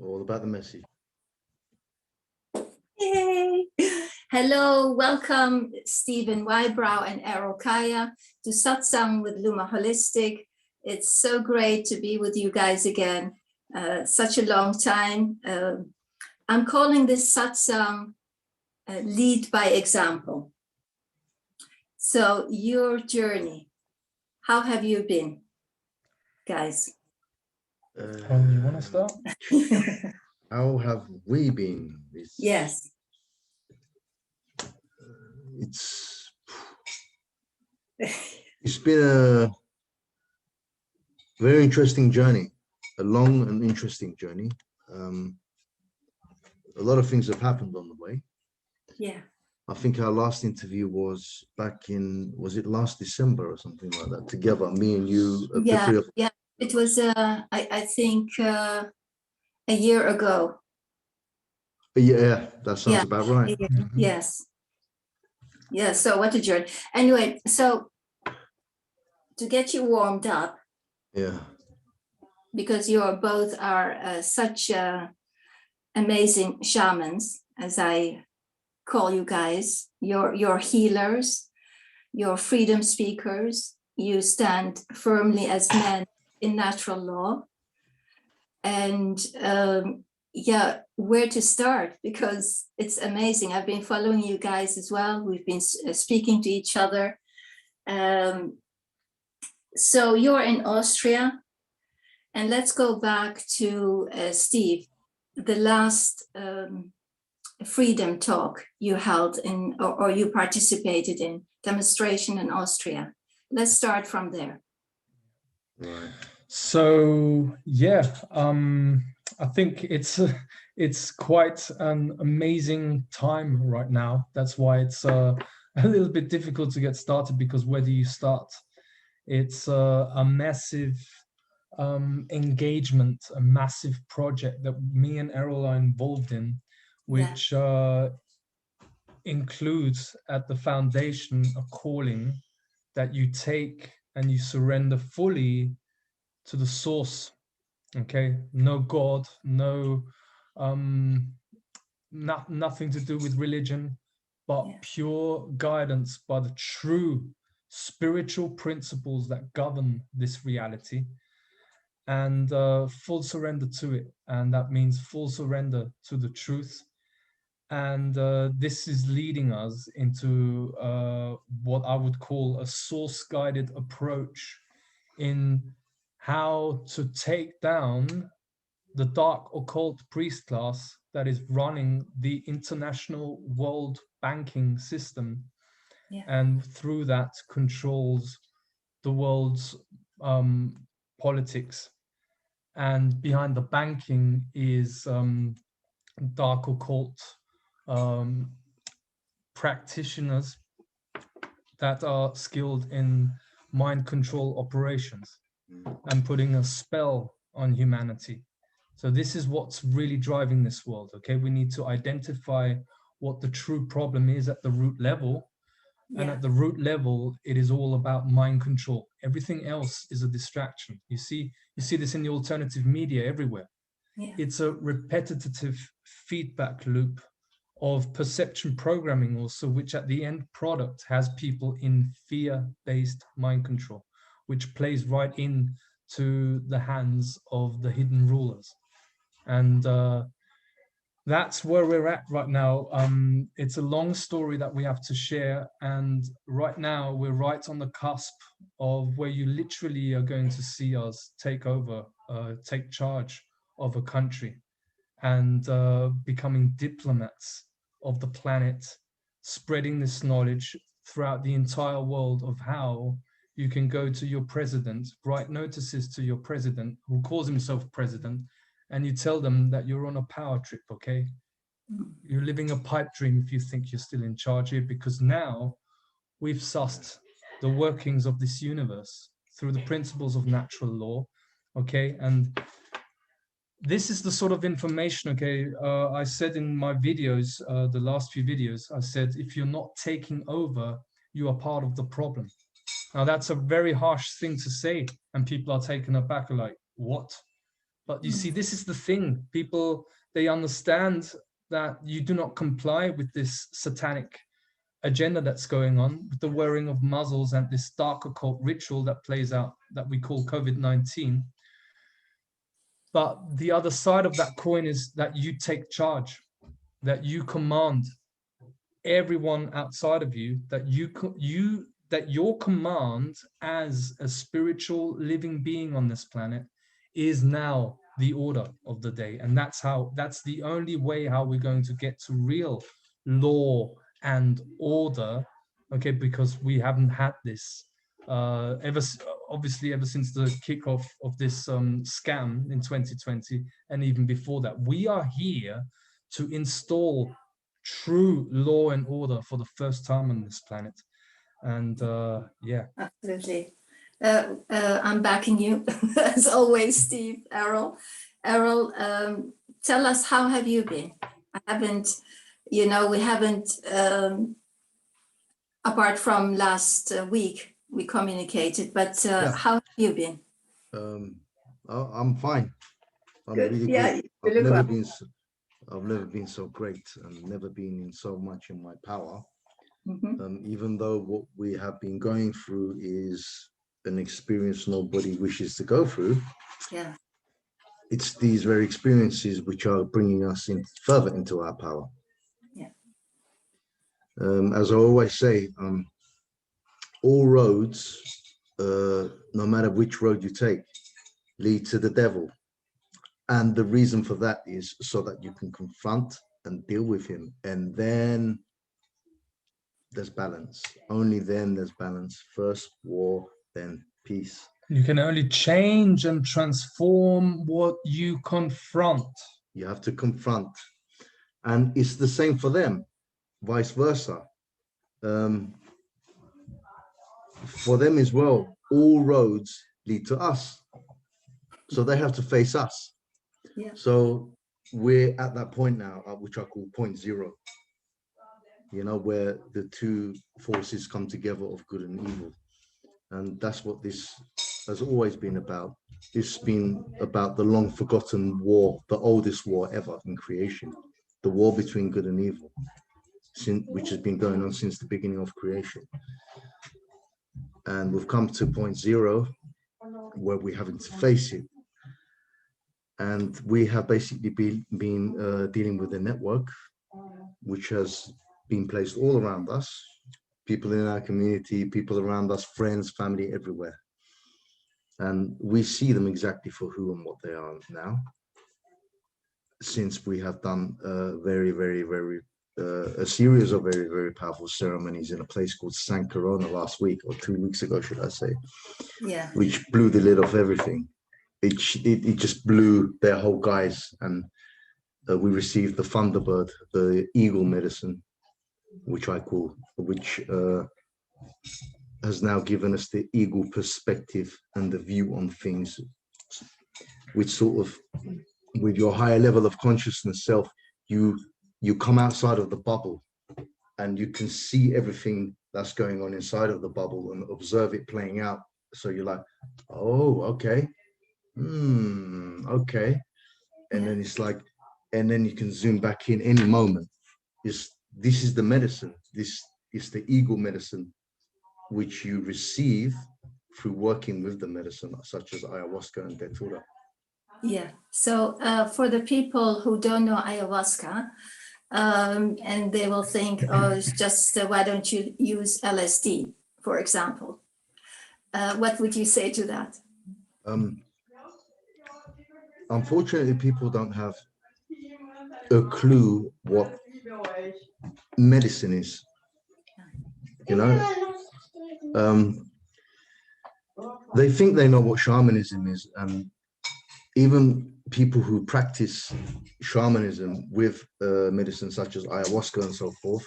All about the message. Yay! Hello, welcome Stephen Wybrow and Errol Kaya to Satsang with LumaHolistic. It's so great to be with you guys again. Such a long time. I'm calling this Satsang Lead by Example. So your journey, how have you been, guys? You want to start? How have we been? Yes. It's been a very interesting journey, a long and interesting journey. A lot of things have happened on the way. Yeah. I think our last interview was back in, was it last December or something like that? Together, me and you. Yeah, yeah. It was, I think, a year ago. Yeah, that sounds about right. Yes. Yeah, so what a journey. Anyway, so to get you warmed up, Yeah, because you are both are such amazing shamans, as I call you guys. You're healers, you're freedom speakers. You stand firmly as men in natural law. And yeah, where to start? Because it's amazing. I've been following you guys as well. We've been speaking to each other. So you're in Austria. And let's go back to Steve, the last freedom talk you held in, or you participated in, demonstration in Austria. Let's start from there. right. So yeah, I think it's quite an amazing time right now. That's why it's a little bit difficult to get started, because where do you start? It's a massive engagement, a massive project that me and Errol are involved in, which includes at the foundation a calling that you take and you surrender fully to the source. Okay, no God, no nothing to do with religion, but pure guidance by the true spiritual principles that govern this reality, and full surrender to it. And that means full surrender to the truth. And this is leading us into what I would call a source-guided approach in how to take down the dark occult priest class that is running the international world banking system, and through that controls the world's politics. And behind the banking is dark occult practitioners that are skilled in mind control operations and putting a spell on humanity. So this is what's really driving this world. Okay, we need to identify what the true problem is at the root level. And at the root level, it is all about mind control. Everything else is a distraction. You see this in the alternative media everywhere. It's a repetitive feedback loop of perception programming also, which at the end product has people in fear-based mind control, which plays right in to the hands of the hidden rulers. And that's where we're at right now. It's a long story that we have to share. And right now we're right on the cusp of where you literally are going to see us take over, take charge of a country, and becoming diplomats of the planet, spreading this knowledge throughout the entire world of how you can go to your president, write notices to your president, who calls himself president, and you tell them that you're on a power trip, okay? You're living a pipe dream if you think you're still in charge here, because now we've sussed the workings of this universe through the principles of natural law, okay? And this is the sort of information, okay? I said in my videos, the last few videos, I said, if you're not taking over, you are part of the problem. Now, that's a very harsh thing to say, and people are taken aback, like, what? But you see, this is the thing. People, they understand that you do not comply with this satanic agenda that's going on, with the wearing of muzzles and this dark occult ritual that plays out that we call COVID-19. But the other side of that coin is that you take charge, that you command everyone outside of you, that your command as a spiritual living being on this planet is now the order of the day. And that's the only way how we're going to get to real law and order, okay? Because we haven't had this obviously ever since the kickoff of this scam in 2020, and even before that. We are here to install true law and order for the first time on this planet. And yeah. Absolutely. I'm backing you as always, Steve. Errol, tell us, how have you been? I haven't, we haven't, apart from last week, we communicated, but how have you been? I'm fine. I'm Good. really Yeah, good. I've never been so great and never been in so much in my power. Even though what we have been going through is an experience nobody wishes to go through. Yeah. It's these very experiences which are bringing us in further into our power. Yeah. As I always say, all roads, no matter which road you take, lead to the devil. And the reason for that is so that you can confront and deal with him. And then there's balance. Only then there's balance. First war, then peace. You can only change and transform what you confront. You have to confront. And it's the same for them, vice versa. For them as well, all roads lead to us. So they have to face us. Yeah. So we're at that point now, which I call point zero, where the two forces come together of good and evil. And that's what this has always been about. It's been about the long forgotten war, the oldest war ever in creation, the war between good and evil, which has been going on since the beginning of creation. And we've come to point zero, where we're having to face it. And we have basically been dealing with a network which has been placed all around us, people in our community, people around us, friends, family, everywhere. And we see them exactly for who and what they are now, since we have done a series of very, very powerful ceremonies in a place called San Corona last week, or 2 weeks ago, should I say. Yeah. Which blew the lid off everything. It just blew their whole guise. And we received the Thunderbird, the eagle medicine, which has now given us the eagle perspective and the view on things, which sort of, with your higher level of consciousness self, you come outside of the bubble and you can see everything that's going on inside of the bubble and observe it playing out. So you're like, oh, okay. Okay. And then it's like, and then you can zoom back in any moment. This is the medicine. This is the eagle medicine, which you receive through working with the medicine, such as ayahuasca and datura. Yeah. So for the people who don't know ayahuasca, and they will think, oh, it's just why don't you use LSD, for example? What would you say to that? Unfortunately, people don't have a clue what medicine is. They think they know what shamanism is, and even people who practice shamanism with medicine such as ayahuasca and so forth,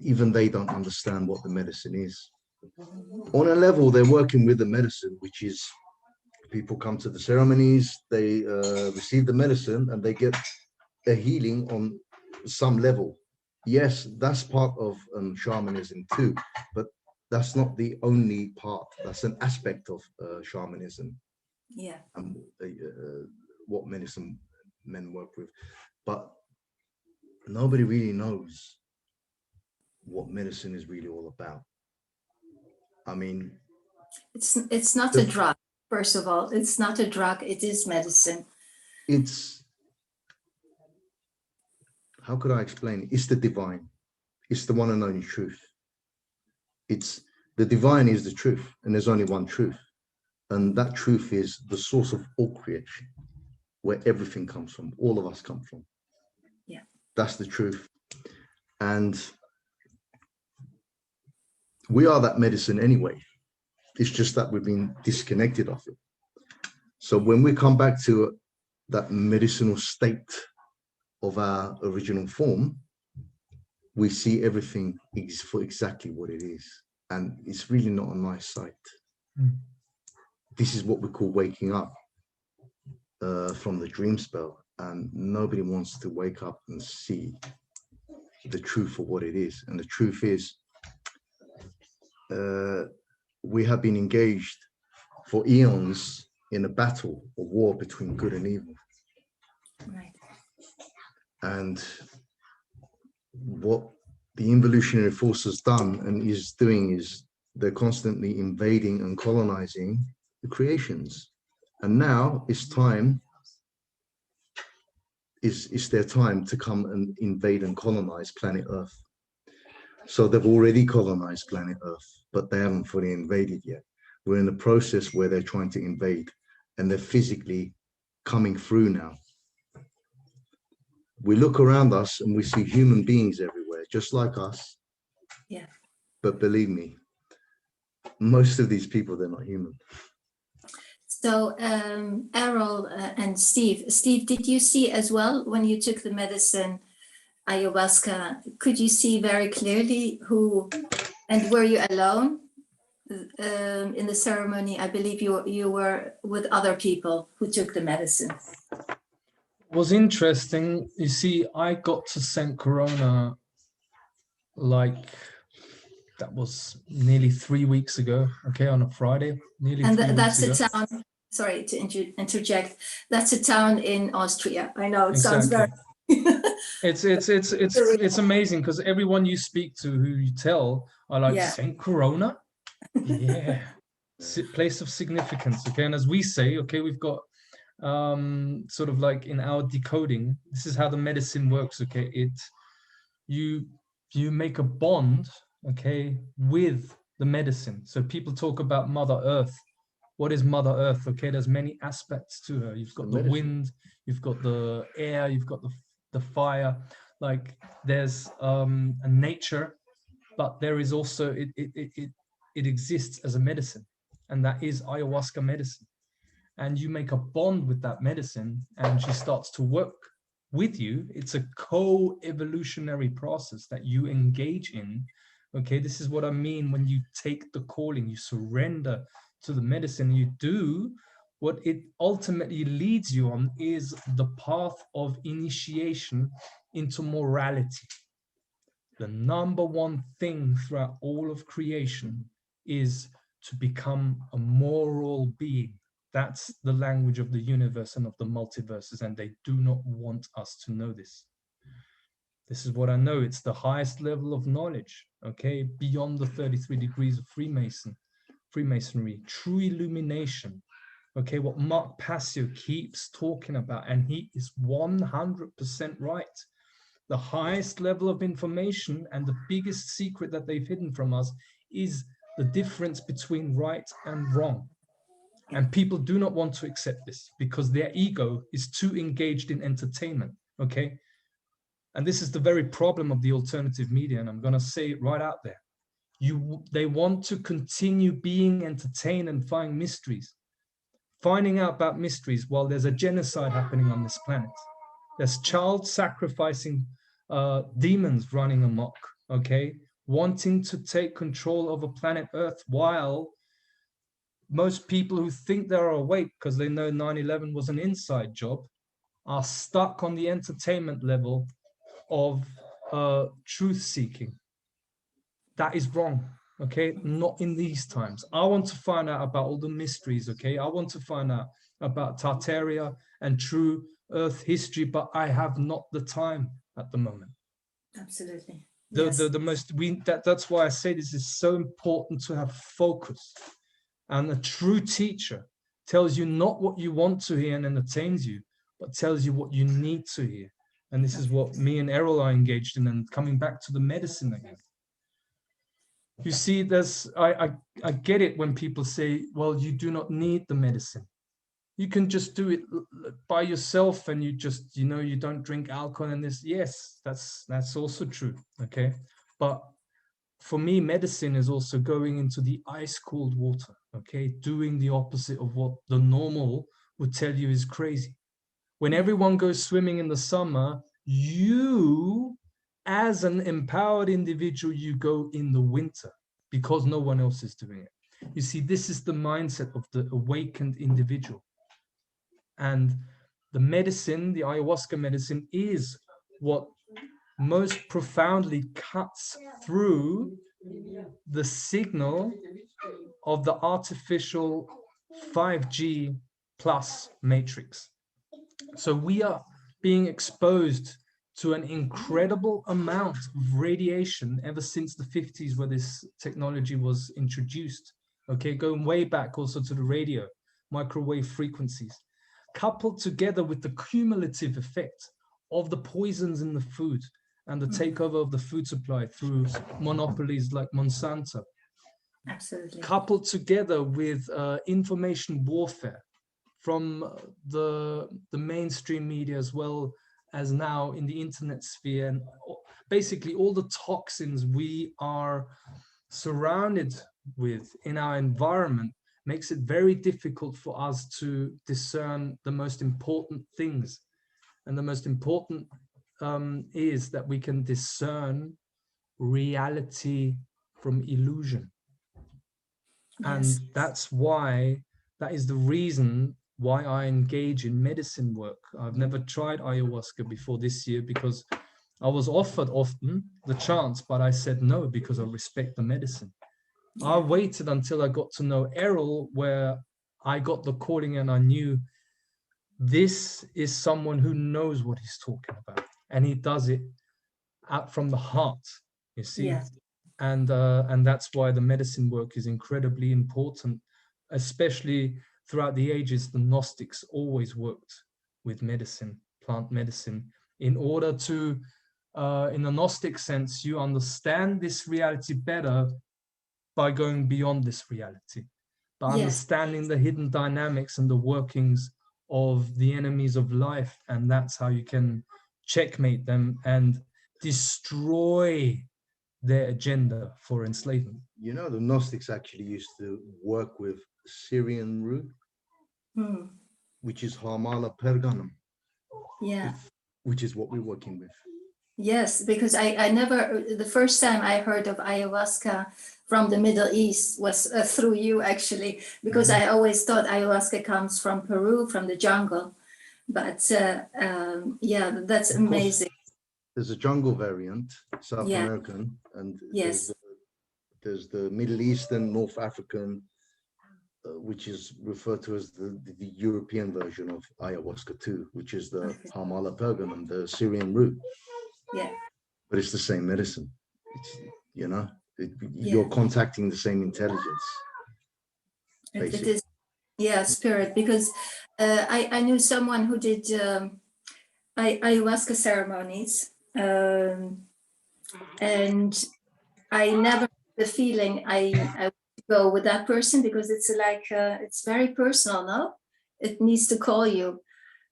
even they don't understand what the medicine is. On a level, they're working with the medicine, which is people come to the ceremonies, they receive the medicine, and they get a healing on some level. Yes, that's part of shamanism too, but that's not the only part. That's an aspect of shamanism. Yeah. and what medicine men work with, but nobody really knows what medicine is really all about. I mean, It's not a drug. First of all, it's not a drug. It is medicine. it's, how could I explain it? It's the divine. It's the one and only truth. It's the divine is the truth, and there's only one truth, and that truth is the source of all creation, where everything comes from. All of us come from. Yeah, that's the truth, and we are that medicine anyway. It's just that we've been disconnected of it. So when we come back to that medicinal state of our original form, we see everything for exactly what it is. And it's really not a nice sight. Mm. This is what we call waking up from the dream spell. And nobody wants to wake up and see the truth of what it is. And the truth is, we have been engaged for eons in a battle, a war between good and evil. right. And what the evolutionary force has done and is doing is they're constantly invading and colonizing the creations. And now it's time, it's their time to come and invade and colonize planet Earth. So they've already colonized planet Earth, but they haven't fully invaded yet. We're in the process where they're trying to invade, and they're physically coming through now. We look around us and we see human beings everywhere, just like us. Yeah. But believe me, most of these people, they're not human. So Errol and Steve, did you see as well when you took the medicine ayahuasca, could you see very clearly who, and were you alone in the ceremony? I believe you were with other people who took the medicine. Was interesting. You see, I got to St. Corona like that was nearly 3 weeks ago. Okay, on a Friday, nearly. And 3 that's weeks a ago. town. Sorry to interject. That's a town in Austria. I know it Exactly. sounds very. It's amazing because everyone you speak to, who you tell, are like, Yeah. St. Corona. Yeah. Place of significance. Okay, and as we say, okay, we've got sort of like in our decoding, this is how the medicine works. Okay, you make a bond, okay, with the medicine. So people talk about Mother Earth. What is Mother Earth? Okay, there's many aspects to her. You've got the wind, you've got the air, you've got the fire. Like there's a nature, but there is also it exists as a medicine, and that is ayahuasca medicine. And you make a bond with that medicine, and she starts to work with you. It's a co-evolutionary process that you engage in. Okay, this is what I mean when you take the calling, you surrender to the medicine, you do what it ultimately leads you on is the path of initiation into morality. The number one thing throughout all of creation is to become a moral being. That's the language of the universe and of the multiverses, and they do not want us to know this. This is what I know. It's the highest level of knowledge, okay? Beyond the 33 degrees of Freemasonry, true illumination, okay? What Mark Passio keeps talking about, and he is 100% right. The highest level of information and the biggest secret that they've hidden from us is the difference between right and wrong. And people do not want to accept this because their ego is too engaged in entertainment, okay? And this is the very problem of the alternative media, and I'm going to say it right out there. They want to continue being entertained and find mysteries, finding out about mysteries while there's a genocide happening on this planet. There's child sacrificing demons running amok, okay? Wanting to take control over planet Earth while most people who think they're awake because they know 9/11 was an inside job are stuck on the entertainment level of truth seeking. That is wrong. okay? Not in these times. I want to find out about all the mysteries, okay? I want to find out about Tartaria and true Earth history, but I have not the time at the moment. Absolutely. Yes. That's why I say this is so important to have focus. And a true teacher tells you not what you want to hear and entertains you, but tells you what you need to hear. And this is what me and Errol are engaged in, and coming back to the medicine again. You see, I get it when people say, well, you do not need the medicine. You can just do it by yourself, and you just, you don't drink alcohol and this. Yes, that's also true, okay? But for me, medicine is also going into the ice cold water, okay? Doing the opposite of what the normal would tell you is crazy. When everyone goes swimming in the summer, you, as an empowered individual, you go in the winter because no one else is doing it. You see, this is the mindset of the awakened individual. And the medicine, the ayahuasca medicine, is what most profoundly cuts through the signal of the artificial 5G plus matrix. So we are being exposed to an incredible amount of radiation ever since the 50s, where this technology was introduced. Okay, going way back also to the radio, microwave frequencies, coupled together with the cumulative effect of the poisons in the food and the takeover of the food supply through monopolies like Monsanto. Absolutely. Coupled together with information warfare from the mainstream media, as well as now in the internet sphere, and basically all the toxins we are surrounded with in our environment, makes it very difficult for us to discern the most important things. And the most important is that we can discern reality from illusion. Yes. And that's why, that is the reason why I engage in medicine work. I've never tried ayahuasca before this year because I was offered often the chance, but I said no because I respect the medicine. I waited until I got to know Errol, where I got the calling and I knew this is someone who knows what he's talking about, and he does it out from the heart, you see. Yes. And that's why the medicine work is incredibly important, especially throughout the ages. The Gnostics always worked with medicine, plant medicine, in order to, in the Gnostic sense, you understand this reality better by going beyond this reality, by understanding the hidden dynamics and the workings of the enemies of life. And that's how you can checkmate them and destroy their agenda for enslavement. You know, the Gnostics actually used to work with Syrian root, which is Harmala Perganum. Yeah. Which is what we're working with. Yes, because I never, the first time I heard of ayahuasca from the Middle East was through you, actually, because I always thought ayahuasca comes from Peru, from the jungle. But yeah, that's amazing. There's a jungle variant, South American, and there's the Middle Eastern, North African, which is referred to as the European version of ayahuasca too, which is the Harmala Pergamum, the Syrian root. Yeah. But it's the same medicine. It's, you're contacting the same intelligence. It is, spirit, because I knew someone who did ayahuasca ceremonies, and I never had the feeling I would go with that person, because it's like, it's very personal, no? It needs to call you.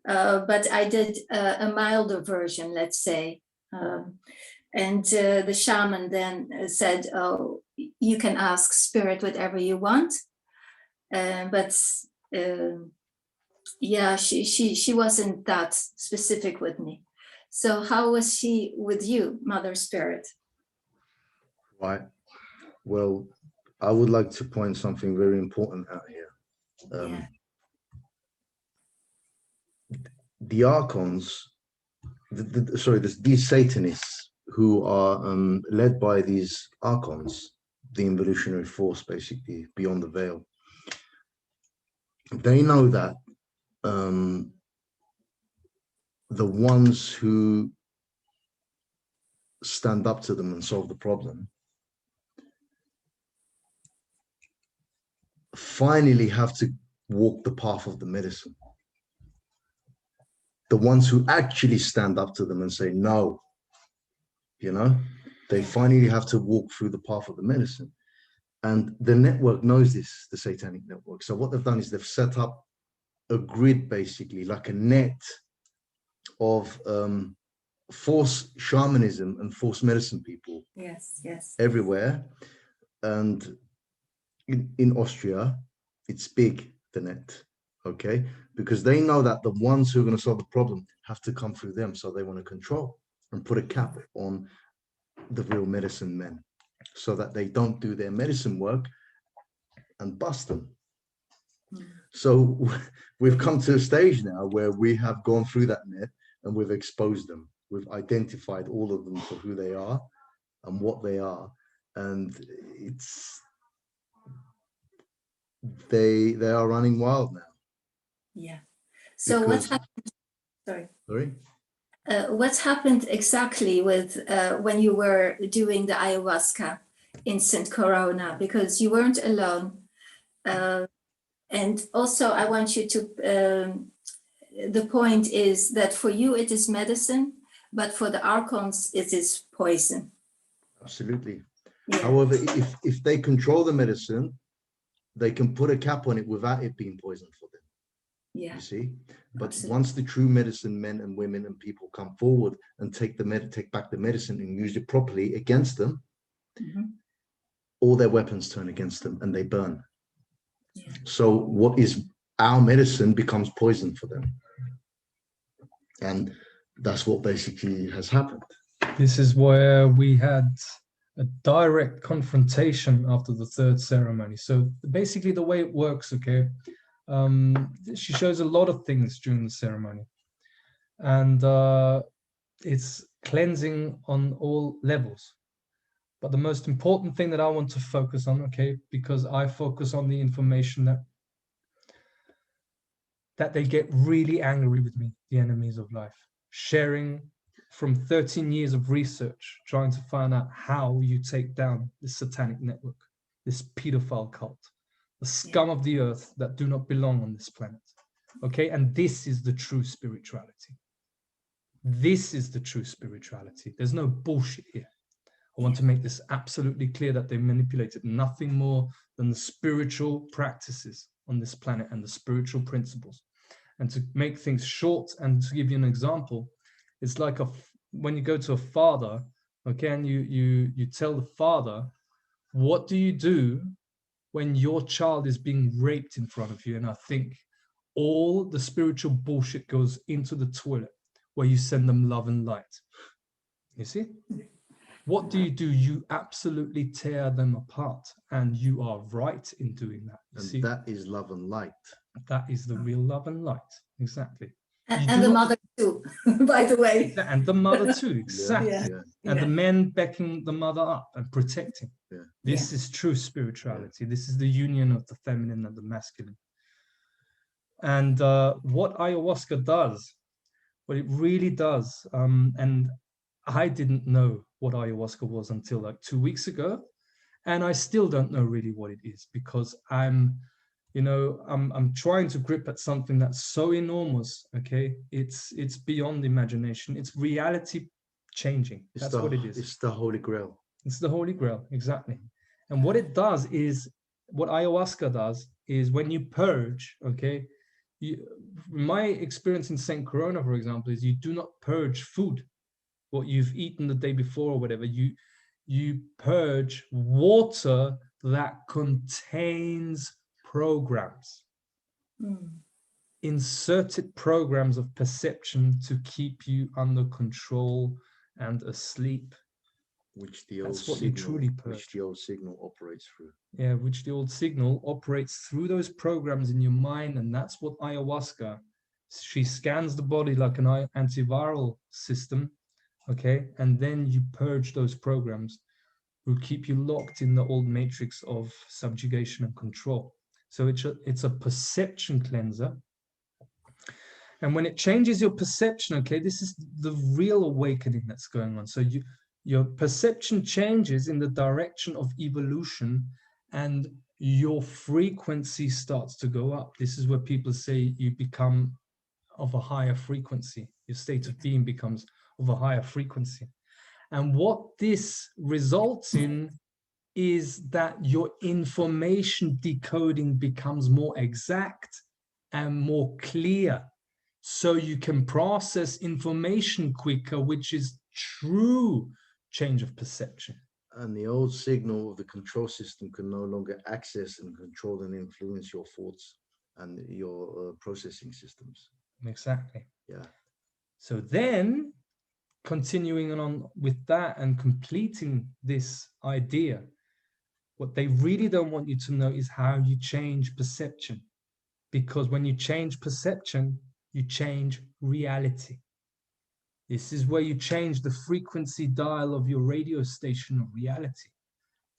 But I did a milder version, let's say. And the shaman then said, oh, you can ask spirit whatever you want. But yeah, she wasn't that specific with me. So how was she with you, Mother Spirit? Right. Well, I would like to point something very important out here. The archons, these Satanists who are led by these archons, the evolutionary force, basically, beyond the veil. They know that the ones who stand up to them and solve the problem finally have to walk the path of the medicine. The ones who actually stand up to them and say no, you know, they finally have to walk through the path of the medicine. And the network knows this, the satanic network. So what they've done is they've set up a grid, basically like a net of force shamanism and force medicine people. Yes, yes. Everywhere. And in Austria, it's big, the net, okay? Because they know that the ones who are going to solve the problem have to come through them. So they want to control and put a cap on the real medicine men so that they don't do their medicine work and bust them. So we've come to a stage now where we have gone through that net and we've exposed them. We've identified all of them for who they are and what they are. And it's, they are running wild now. Yeah. So what's Because- happened? Sorry? What's happened exactly with when you were doing the ayahuasca in St. Corona? Because you weren't alone. And also I want you to, the point is that for you it is medicine, but for the archons it is poison. Absolutely. Yeah. However, if they control the medicine, they can put a cap on it without it being poison for them. Yeah. You see, but Absolutely. once the true medicine men and women and people come forward and take back the medicine and use it properly against them, all their weapons turn against them and they burn. Yeah. So what is our medicine becomes poison for them, and that's what basically has happened. This is where we had a direct confrontation after the third ceremony. So basically the way it works, okay, she shows a lot of things during the ceremony, and it's cleansing on all levels. But the most important thing that I want to focus on, okay, because I focus on the information that they get really angry with me, the enemies of life, sharing from 13 years of research, trying to find out how you take down this satanic network, this pedophile cult, the scum of the earth that do not belong on this planet. Okay, and this is the true spirituality. This is the true spirituality. There's no bullshit here. I want to make this absolutely clear that they manipulated nothing more than the spiritual practices on this planet and the spiritual principles. And to make things short and to give you an example, it's like when you go to a father, okay, and you tell the father, what do you do when your child is being raped in front of you? And I think all the spiritual bullshit goes into the toilet where you send them love and light. You see? What do? You absolutely tear them apart, and you are right in doing that. And see? that is love and light. That is the real love and light, exactly. And the mother too, by the way. And the mother too, exactly. Yeah. And the men backing the mother up and protecting. Yeah. This is true spirituality. This is the union of the feminine and the masculine. And what ayahuasca does, what it really does, and I didn't know what ayahuasca was until like 2 weeks ago, and I still don't know really what it is, because I'm trying to grip at something that's so enormous. Okay, it's beyond imagination. It's reality changing. That's what it is. It's the Holy Grail. It's the Holy Grail, exactly. And what it does is, what ayahuasca does is, when you purge, okay, my experience in St. Corona, for example, is you do not purge food, what you've eaten the day before or whatever. You purge water that contains programs, inserted programs of perception to keep you under control and asleep. Which the old That's what you truly purge. Which the old signal operates through. Yeah, which the old signal operates through those programs in your mind, and that's what ayahuasca. She scans the body like an antiviral system, okay, and then you purge those programs who keep you locked in the old matrix of subjugation and control. So it's a perception cleanser. And when it changes your perception, okay, this is the real awakening that's going on. So your perception changes in the direction of evolution, and your frequency starts to go up. This is where people say you become of a higher frequency. Your state of being becomes of a higher frequency. And what this results in is that your information decoding becomes more exact and more clear. So you can process information quicker, which is true change of perception. And the old signal of the control system can no longer access and control and influence your thoughts and your processing systems. Exactly. Yeah. So then, continuing on with that and completing this idea, what they really don't want you to know is how you change perception. Because when you change perception, you change reality. This is where you change the frequency dial of your radio station of reality.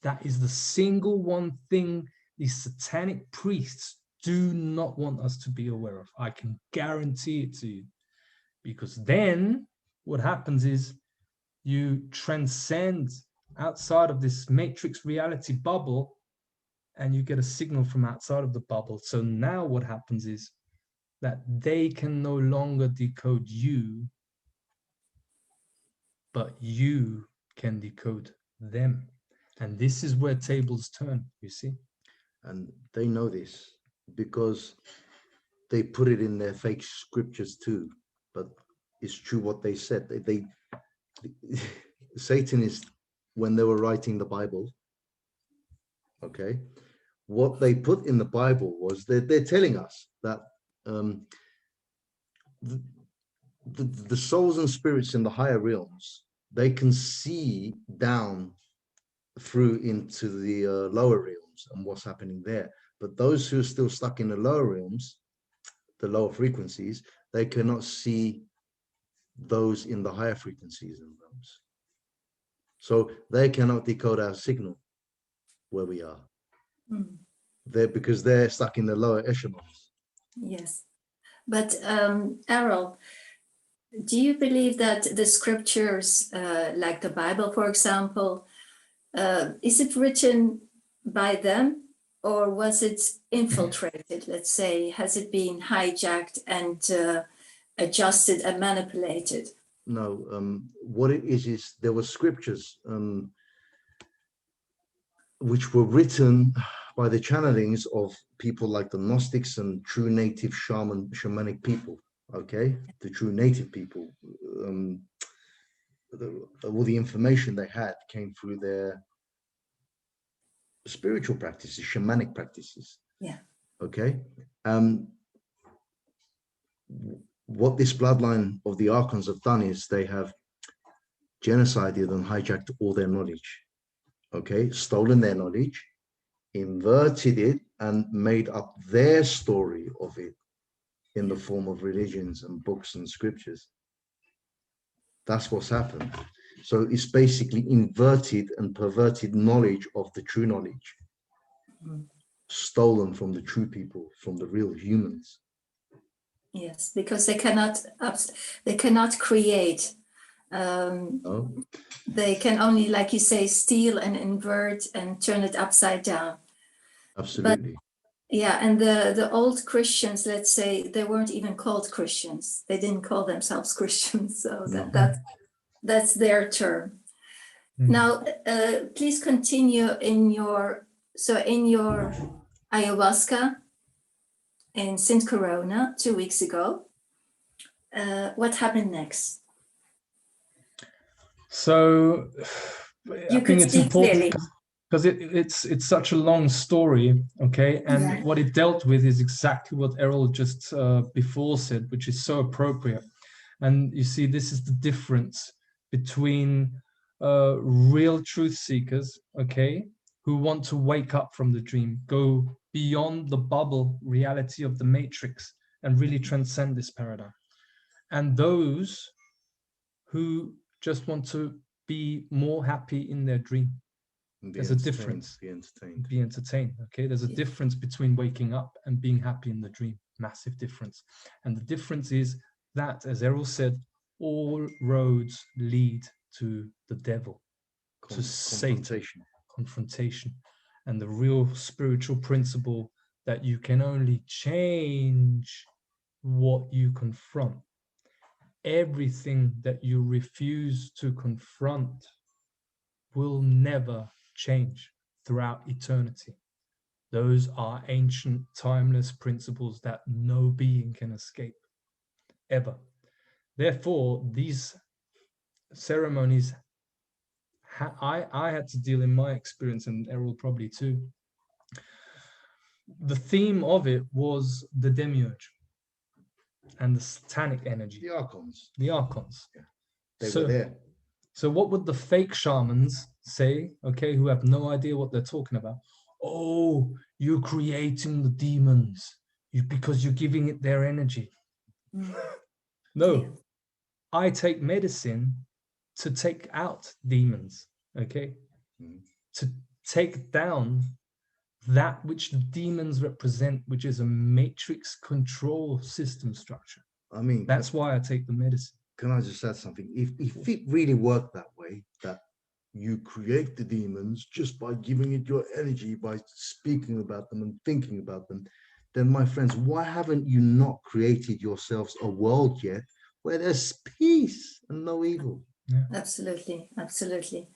That is the single one thing these satanic priests do not want us to be aware of. I can guarantee it to you. Because then what happens is you transcend outside of this matrix reality bubble and you get a signal from outside of the bubble. So now what happens is that they can no longer decode you, but you can decode them. And this is where tables turn, you see. And they know this because they put it in their fake scriptures too. But it's true what they said. Satanists, when they were writing the Bible, okay, what they put in the Bible was they're telling us that the souls and spirits in the higher realms, they can see down through into the lower realms and what's happening there. But those who are still stuck in the lower realms, the lower frequencies, they cannot see those in the higher frequencies and realms. So they cannot decode our signal where we are. Because they're stuck in the lower echelons. Yes. But Errol, do you believe that the scriptures, like the Bible, for example, is it written by them, or was it infiltrated? Let's say, has it been hijacked and adjusted and manipulated? No, what it is there were scriptures which were written by the channelings of people like the Gnostics and true native shamanic people. Okay, the true native people. All the information they had came through their spiritual practices, shamanic practices. Yeah. Okay. What this bloodline of the archons have done is they have genocided and hijacked all their knowledge. Okay, stolen their knowledge, inverted it, and made up their story of it in the form of religions and books and scriptures. That's what's happened. So it's basically inverted and perverted knowledge of the true knowledge, stolen from the true people, from the real humans. Yes, because they cannot create. They can only, like you say, steal and invert and turn it upside down. Absolutely. But, yeah, and the old Christians, let's say, they weren't even called Christians. They didn't call themselves Christians, so that's their term. Now, please continue in your ayahuasca in St. Corona 2 weeks ago. What happened next? So You could speak clearly. because it's such a long story, okay? And what it dealt with is exactly what Errol just before said, which is so appropriate. And you see, this is the difference between real truth seekers, okay, who want to wake up from the dream, go beyond the bubble reality of the matrix and really transcend this paradigm. And those who just want to be more happy in their dream. There's a difference. Be entertained. Be entertained. Okay, there's a Yeah. difference between waking up and being happy in the dream. Massive difference. And the difference is that, as Errol said, all roads lead to the devil, to Satan, confrontation. And the real spiritual principle that you can only change what you confront. Everything that you refuse to confront will never change throughout eternity. Those are ancient, timeless principles that no being can escape, ever. Therefore, these ceremonies, I had to deal in my experience, and Errol probably too. The theme of it was the demiurge and the satanic energy. The archons. The archons. Yeah. They were there. So what would the fake shamans say, okay, who have no idea what they're talking about? Oh, you're creating the demons because you're giving it their energy. No, Yeah. I take medicine to take out demons, okay? To take down that which the demons represent, which is a matrix control system structure. I mean, that's why I take the medicine. Can I just add something? If it really worked that way, that you create the demons just by giving it your energy, by speaking about them and thinking about them, then my friends, why haven't you not created yourselves a world yet where there's peace and no evil? Yeah. Absolutely, absolutely.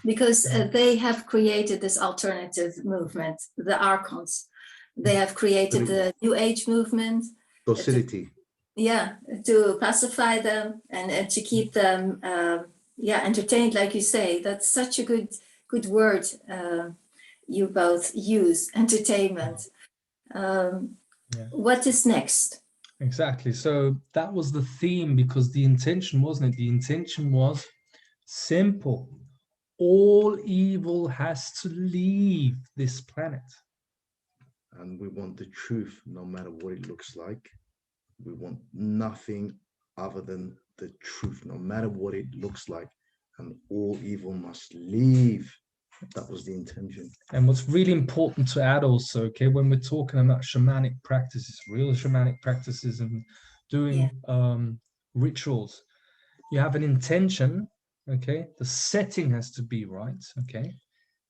Because they have created this alternative movement, the archons. They have created the New Age movement. Docility. To pacify them and to keep them entertained, like you say. That's such a good word you both use, entertainment. What is next? Exactly. So that was the theme, because the intention, wasn't it? The intention was simple. All evil has to leave this planet. And we want the truth, no matter what it looks like. We want nothing other than the truth, no matter what it looks like. And all evil must leave. That was the intention. And what's really important to add also, okay, when we're talking about shamanic practices, real shamanic practices and doing rituals, you have an intention, okay? The setting has to be right, okay?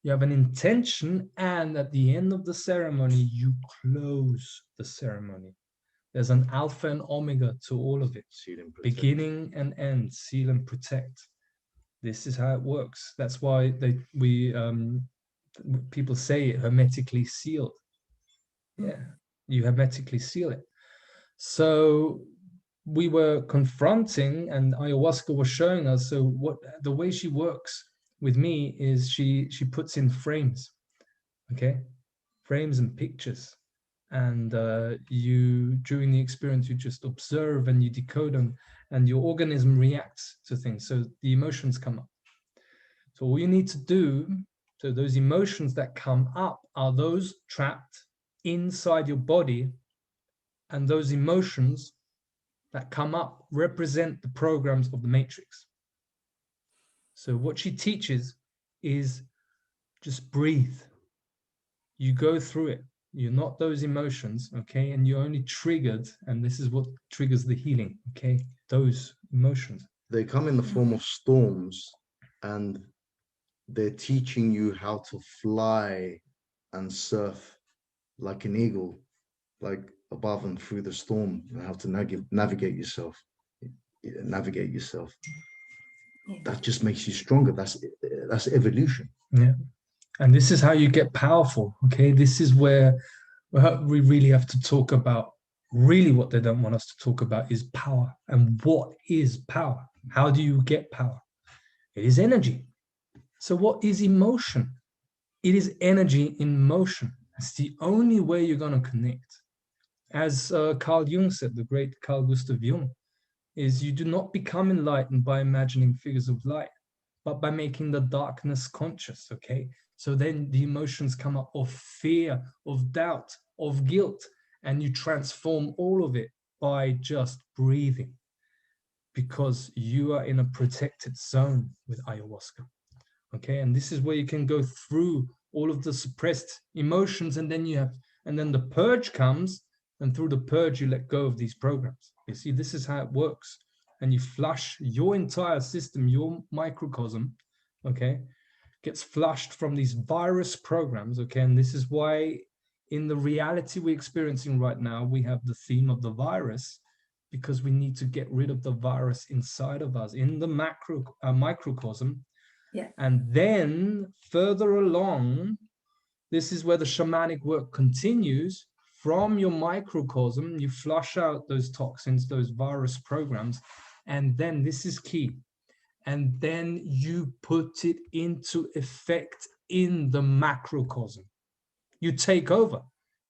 You have an intention, and at the end of the ceremony, you close the ceremony. There's an alpha and omega to all of it. Seal and protect. Beginning and end, seal and protect. This is how it works. That's why people say it hermetically sealed. Yeah, you hermetically seal it. So we were confronting, and ayahuasca was showing us. So what the way she works with me is she puts in frames, okay, frames and pictures. And you, during the experience, you just observe and you decode them, and your organism reacts to things. So the emotions come up. So all you need to do, so those emotions that come up are those trapped inside your body, and those emotions that come up represent the programs of the matrix. So what she teaches is just breathe. You go through it. You're not those emotions, okay? And you're only triggered, and this is what triggers the healing, okay? Those emotions. They come in the form of storms, and they're teaching you how to fly and surf like an eagle, like above and through the storm, and how to navigate yourself. That just makes you stronger. That's evolution. Yeah. And this is how you get powerful, okay? This is where we really have to talk about, really what they don't want us to talk about is power. And what is power? How do you get power? It is energy. So what is emotion? It is energy in motion. It's the only way you're going to connect. As Carl Jung said, the great Carl Gustav Jung, is you do not become enlightened by imagining figures of light, but by making the darkness conscious, okay? So then the emotions come up of fear, of doubt, of guilt, and you transform all of it by just breathing, because you are in a protected zone with ayahuasca. Okay, and this is where you can go through all of the suppressed emotions, and then the purge comes, and through the purge you let go of these programs. You see, this is how it works, and you flush your entire system, your microcosm, okay, gets flushed from these virus programs. Okay, and this is why in the reality we're experiencing right now, we have the theme of the virus, because we need to get rid of the virus inside of us in the microcosm. Yeah. And then further along, this is where the shamanic work continues. From your microcosm, you flush out those toxins, those virus programs, and then this is key. And then you put it into effect in the macrocosm. You take over.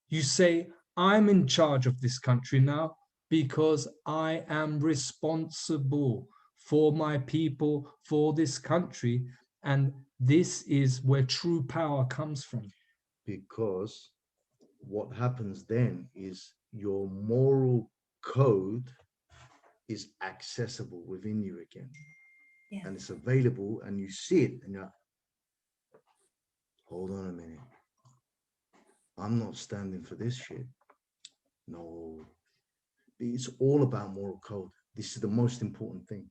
You say, I'm in charge of this country now because I am responsible for my people, for this country. And this is where true power comes from. Because what happens then is your moral code is accessible within you again. Yeah. And it's available, and you see it, and you're like, hold on a minute. I'm not standing for this shit. No. It's all about moral code. This is the most important thing.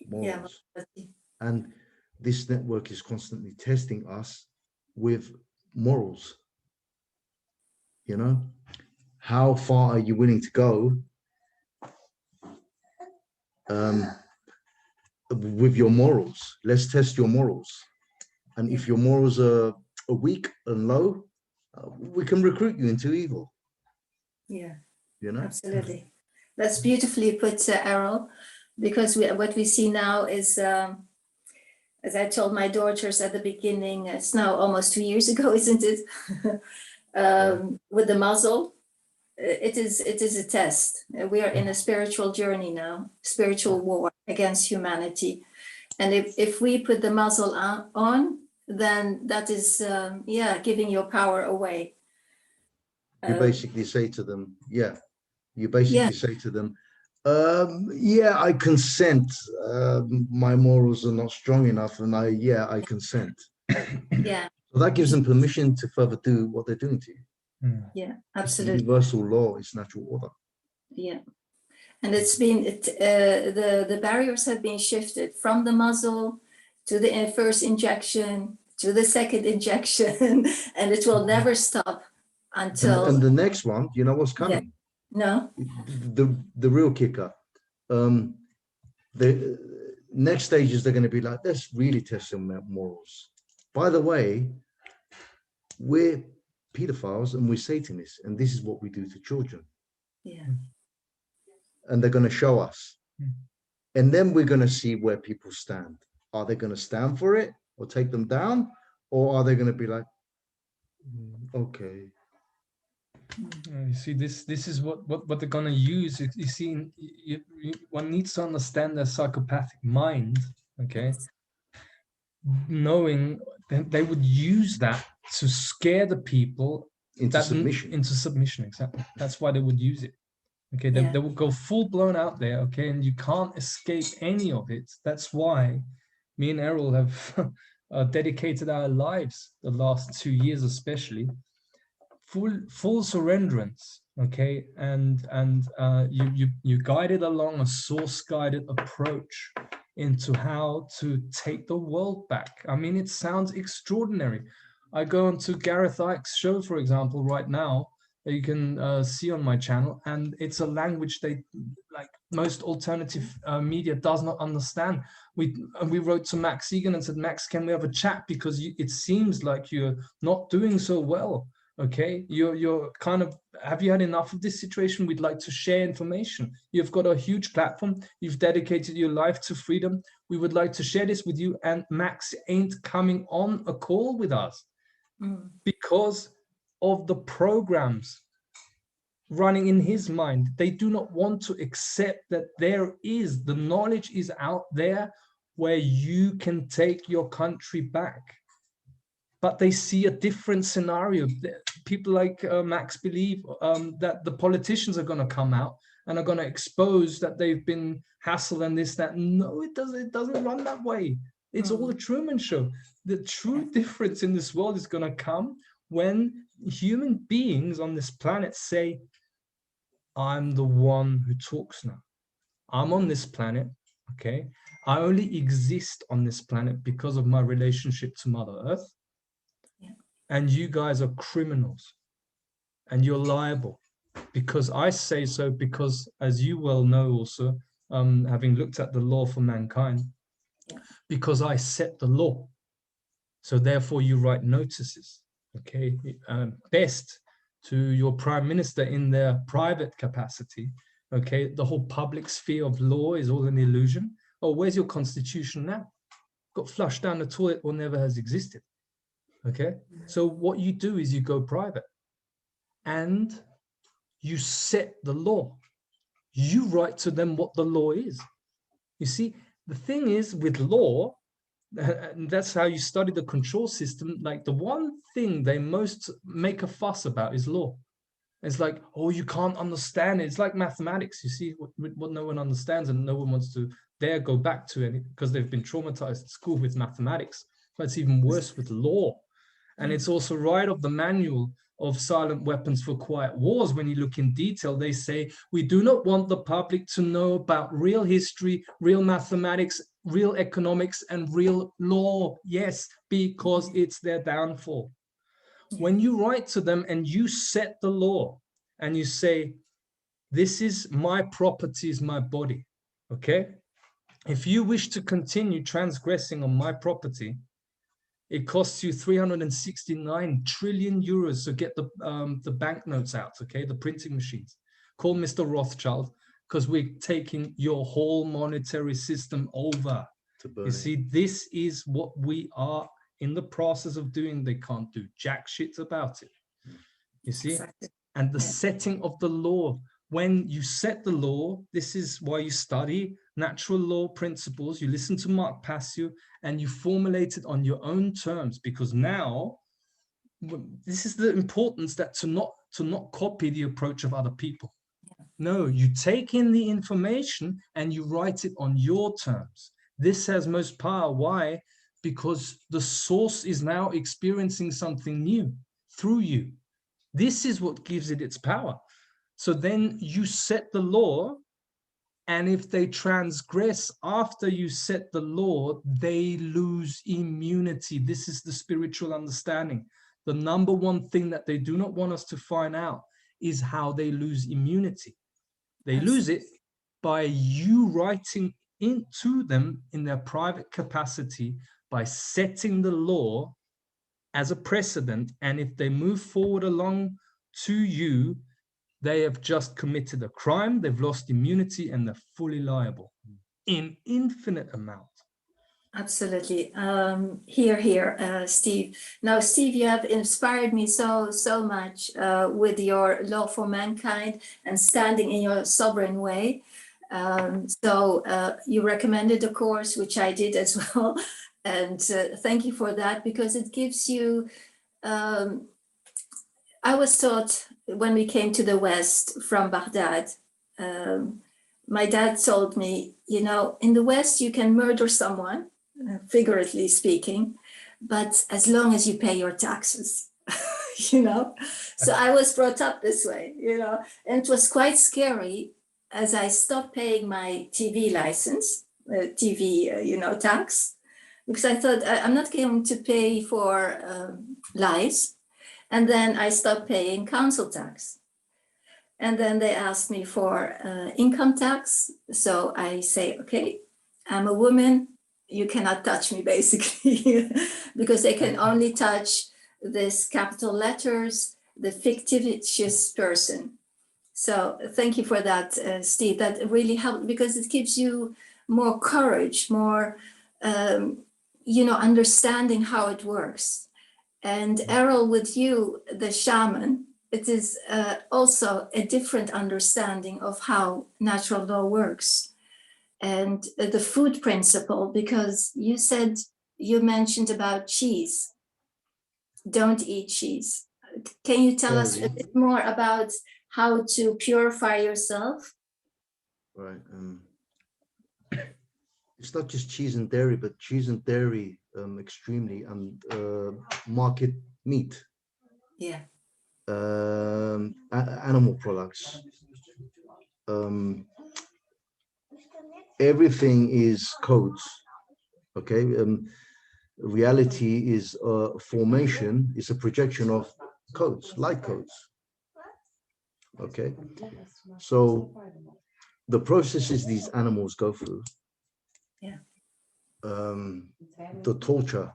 Morals. Yeah. And this network is constantly testing us with morals. You know, how far are you willing to go with your morals? Let's test your morals. And if your morals are weak and low, we can recruit you into evil. Yeah, you know. absolutely. That's beautifully put, Errol, because what we see now is, as I told my daughters at the beginning, it's now almost 2 years ago, isn't it? With the muzzle, it is a test. We are in a spiritual journey now, spiritual war against humanity. And if we put the muzzle on, then that is, giving your power away. You basically say to them, say to them, I consent. My morals are not strong enough, and I consent. Yeah. So that gives them permission to further do what they're doing to you. Yeah, It's absolutely. universal law, it's natural order. Yeah. And it's been, the barriers have been shifted from the muzzle to the first injection, to the second injection, and it will never stop until. And the next one, you know what's coming? No. The real kicker. The next stage is they're going to be like, let's really test some morals. By the way, we're pedophiles and we're Satanists, and this is what we do to children. Yeah. And they're going to show us. And then we're going to see where people stand. Are they going to stand for it or take them down? Or are they going to be like, okay. You see, this is what they're going to use. You see, one needs to understand their psychopathic mind, okay? Knowing that they would use that to scare the people into submission. Into submission, exactly. That's why they would use it. Okay, they will go full blown out there, okay, and you can't escape any of it. That's why me and Errol have dedicated our lives the last 2 years, especially full surrenderance, okay, and you guided along a source guided approach into how to take the world back. I mean, it sounds extraordinary. I go onto Gareth Icke's show, for example, right now, that you can see on my channel, and it's a language they, like most alternative media, does not understand. We wrote to Max Egan and said, Max, can we have a chat, because it seems like you're not doing so well. Okay, you're kind of, have you had enough of this situation? We'd like to share information. You've got a huge platform. You've dedicated your life to freedom. We would like to share this with you. And Max ain't coming on a call with us because of the programs running in his mind. They do not want to accept that the knowledge is out there where you can take your country back. But they see a different scenario. People like Max believe that the politicians are going to come out and are going to expose that they've been hassled and this, that. No, it doesn't run that way. It's all a Truman Show. The true difference in this world is going to come when human beings on this planet say, I'm the one who talks now. I'm on this planet, okay? I only exist on this planet because of my relationship to Mother Earth. Yeah. And you guys are criminals. And you're liable. Because I say so, because as you well know also, having looked at the law for mankind, because I set the law. So therefore you write notices, okay? Best to your prime minister in their private capacity, okay? The whole public sphere of law is all an illusion. Oh, where's your constitution now? Got flushed down the toilet or never has existed, okay? So what you do is you go private and you set the law. You write to them what the law is. You see, the thing is with law, and that's how you study the control system, like the one thing they most make a fuss about is law. It's like, oh, you can't understand it. It's like mathematics. You see, what no one understands and no one wants to dare go back to it because they've been traumatized at school with mathematics. But it's even worse with law. And it's also right of the manual of silent weapons for quiet wars. When you look in detail, they say, we do not want the public to know about real history, real mathematics, real economics, and real law. Yes, because it's their downfall. When you write to them and you set the law and you say, this is my property, is my body, okay? If you wish to continue transgressing on my property, it costs you 369 trillion euros to get the banknotes out, okay? The printing machines. Call Mr. Rothschild, because we're taking your whole monetary system over. You see, this is what we are in the process of doing. They can't do jack shit about it. You see? Exactly. And the setting of the law, when you set the law, this is why you study natural law principles, you listen to Mark Passio, and you formulate it on your own terms, because now this is the importance that to not copy the approach of other people. No, you take in the information and you write it on your terms. This has most power. Why? Because the source is now experiencing something new through you. This is what gives it its power. So then you set the law, and if they transgress after you set the law, they lose immunity. This is the spiritual understanding. The number one thing that they do not want us to find out is how they lose immunity. They lose it by you writing into them in their private capacity, by setting the law as a precedent. And if they move forward along to you, they have just committed a crime, they've lost immunity, and they're fully liable in infinite amount. Absolutely. Here, Steve. Now, Steve, you have inspired me so much with your law for mankind and standing in your sovereign way. You recommended a course, which I did as well. And thank you for that, because it gives you, I was taught when we came to the West from Baghdad, my dad told me, you know, in the West, you can murder someone, figuratively speaking, but as long as you pay your taxes, you know. So I was brought up this way, you know, and it was quite scary as I stopped paying my TV license, tax, because I thought I'm not going to pay for lies. And then I stopped paying council tax. And then they asked me for income tax. So I say, okay, I'm a woman, you cannot touch me, basically, because they can only touch this capital letters, the fictitious person. So thank you for that, Steve. That really helped, because it gives you more courage, more, understanding how it works. And Errol, with you, the shaman, it is also a different understanding of how natural law works. And the food principle, because you mentioned about cheese. Don't eat cheese. Can you tell us a bit more about how to purify yourself? Right. it's not just cheese and dairy, but cheese and dairy extremely, and market meat, Yeah. animal products. Everything is codes. Okay. Reality is formation, is a projection of codes, light codes. Okay. So the processes these animals go through, the torture,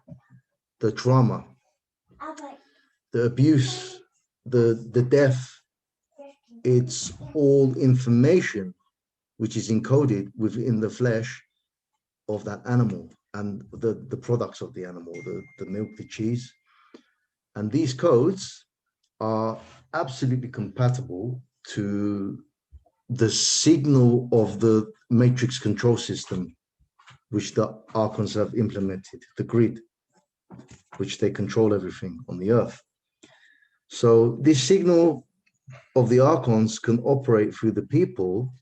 the trauma, the abuse, the death, it's all information which is encoded within the flesh of that animal and the products of the animal, the milk, the cheese. And these codes are absolutely compatible to the signal of the matrix control system, which the archons have implemented, the grid, which they control everything on the earth. So this signal of the archons can operate through the people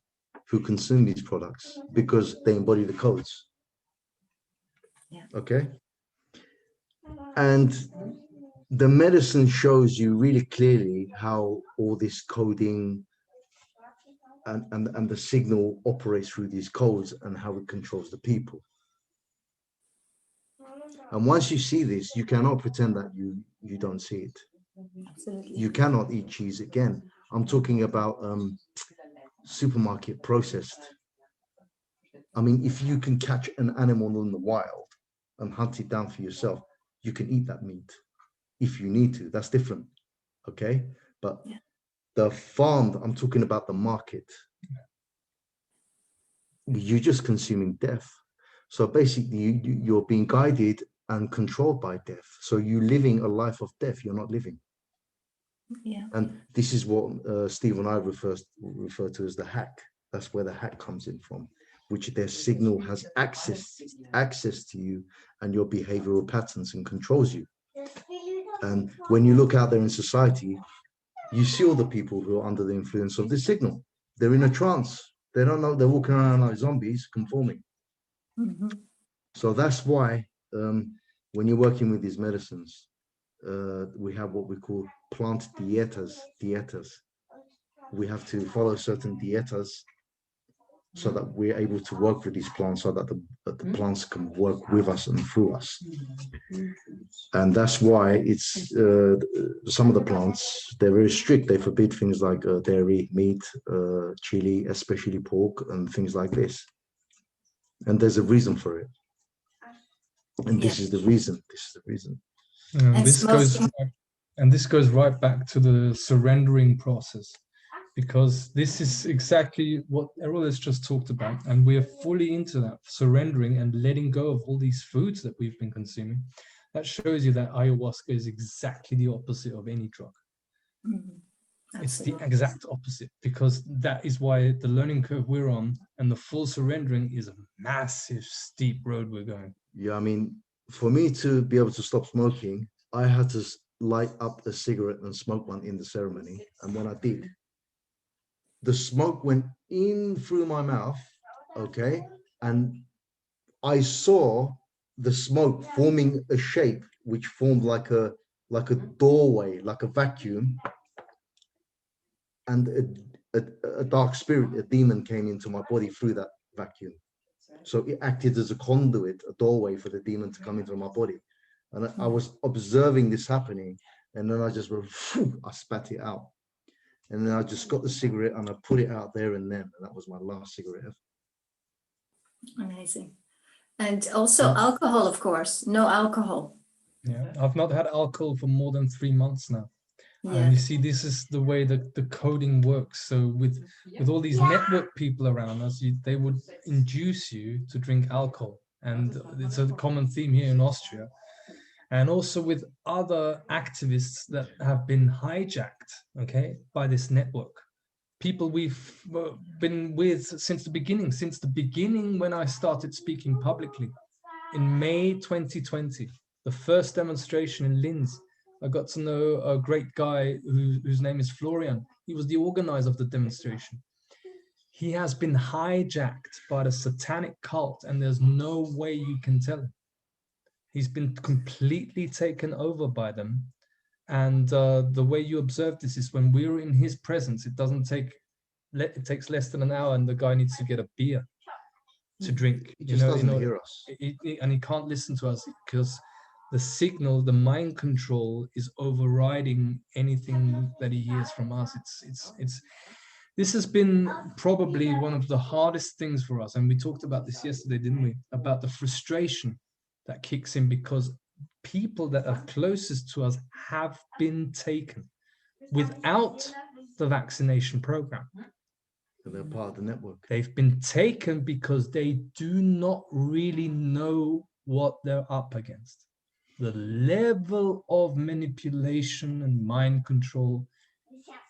who consume these products because they embody the codes. Yeah. Okay. And the medicine shows you really clearly how all this coding and the signal operates through these codes and how it controls the people. And once you see this, you cannot pretend that you don't see it. Absolutely. You cannot eat cheese again. I'm talking about supermarket processed. I mean, if you can catch an animal in the wild and hunt it down for yourself, you can eat that meat if you need to. That's different. Okay. But the farm, I'm talking about the market. You're just consuming death. So basically, you're being guided and controlled by death. So you're living a life of death. You're not living. Yeah. And this is what Steve and I refer to as the hack. That's where the hack comes in from, which their signal has access to you and your behavioral patterns and controls you. And when you look out there in society, you see all the people who are under the influence of this signal. They're in a trance. They don't know. They're walking around like zombies, conforming. Mm-hmm. So that's why when you're working with these medicines, we have what we call plant dietas. We have to follow certain dietas so that we're able to work with these plants, so that the plants can work with us and through us. And that's why it's some of the plants, they're very strict. They forbid things like dairy, meat, chili, especially pork, and things like this. And there's a reason for it. And this is the reason. And this goes right back to the surrendering process, because this is exactly what Errol has just talked about, and we are fully into that, surrendering and letting go of all these foods that we've been consuming. That shows you that ayahuasca is exactly the opposite of any drug. Mm-hmm. It's the exact opposite, because that is why the learning curve we're on and the full surrendering is a massive, steep road we're going. Yeah, I mean, for me to be able to stop smoking, I had to light up a cigarette and smoke one in the ceremony. And when I did, the smoke went in through my mouth, okay? And I saw the smoke forming a shape which formed like a doorway, like a vacuum. And a dark spirit, a demon, came into my body through that vacuum. So it acted as a conduit, a doorway for the demon to come into my body. And I was observing this happening, and then I just went, I spat it out. And then I just got the cigarette and I put it out there and then. And that was my last cigarette. Amazing. And also alcohol, of course, no alcohol. Yeah, I've not had alcohol for more than 3 months now. Yeah. And you see, this is the way that the coding works. So with all these network people around us, they would induce you to drink alcohol. And it's a common theme here in Austria. And also with other activists that have been hijacked, okay, by this network. People we've been with since the beginning when I started speaking publicly. In May 2020, the first demonstration in Linz, I got to know a great guy whose name is Florian. He was the organizer of the demonstration. he has been hijacked by the satanic cult, and there's no way you can tell him. He's been completely taken over by them. And the way you observe this is when we're in his presence, it takes less than an hour, and the guy needs to get a beer to drink. He just doesn't hear us. And he can't listen to us because the signal, the mind control, is overriding anything that he hears from us. This has been probably one of the hardest things for us, and we talked about this yesterday, didn't we? About the frustration that kicks in because people that are closest to us have been taken without the vaccination program. And they're part of the network. They've been taken because they do not really know what they're up against. The level of manipulation and mind control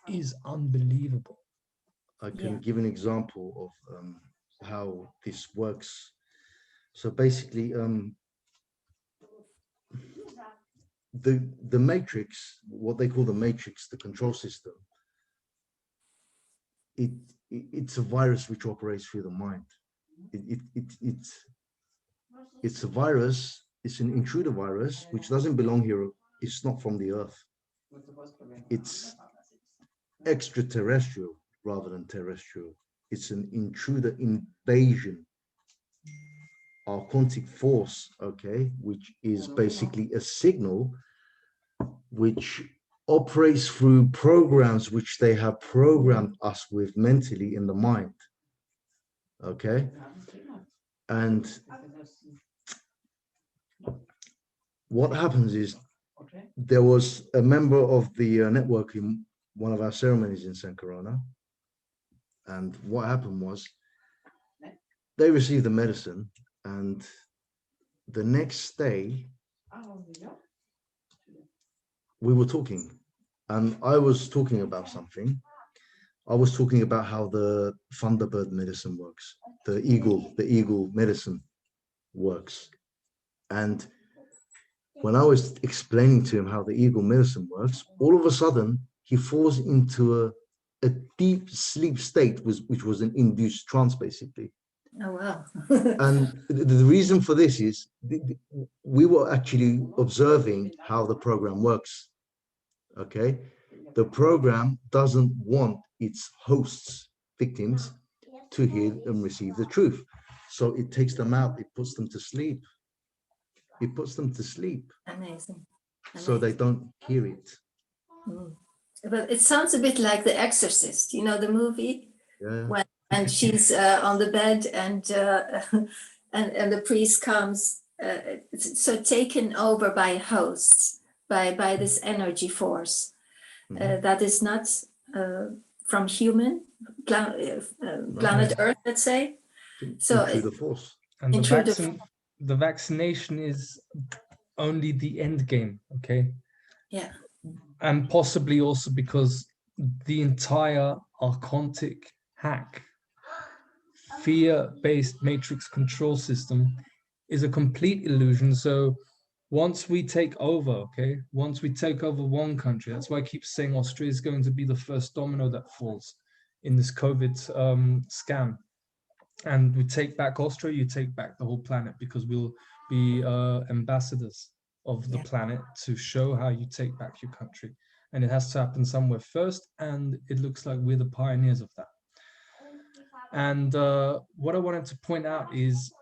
is unbelievable. I can give an example of how this works. So basically, the matrix, what they call the matrix, the control system, it's a virus which operates through the mind. It's a virus. It's an intruder virus which doesn't belong here. It's not from the earth. It's extraterrestrial rather than terrestrial. It's an intruder invasion, archontic force, okay, which is basically a signal which operates through programs which they have programmed us with mentally in the mind, okay? And what happens is there was a member of the network in one of our ceremonies in San Corona, and what happened was they received the medicine, and the next day we were talking, and I was talking about something. I was talking about how the Thunderbird medicine works, the eagle medicine works. And when I was explaining to him how the eagle medicine works, all of a sudden he falls into a deep sleep state, which was an induced trance, basically. Oh, wow. And the reason for this is we were actually observing how the program works. Okay, the program doesn't want its hosts, victims, to hear and receive the truth. So it takes them out, it puts them to sleep. It puts them to sleep. Amazing. So they don't hear it. Mm. But it sounds a bit like The Exorcist, you know, the movie? Yeah. When she's on the bed and the priest comes, so taken over by hosts, by this energy force that is not from human planet Earth, let's say. So into the force. And the vaccination is only the end game, okay? Yeah. And possibly also because the entire archontic hack, fear-based matrix control system is a complete illusion. So once we take over, okay, once we take over one country, that's why I keep saying Austria is going to be the first domino that falls in this COVID scam. And we take back Austria, you take back the whole planet, because we'll be ambassadors of the planet to show how you take back your country. And it has to happen somewhere first, and it looks like we're the pioneers of that. And what I wanted to point out is,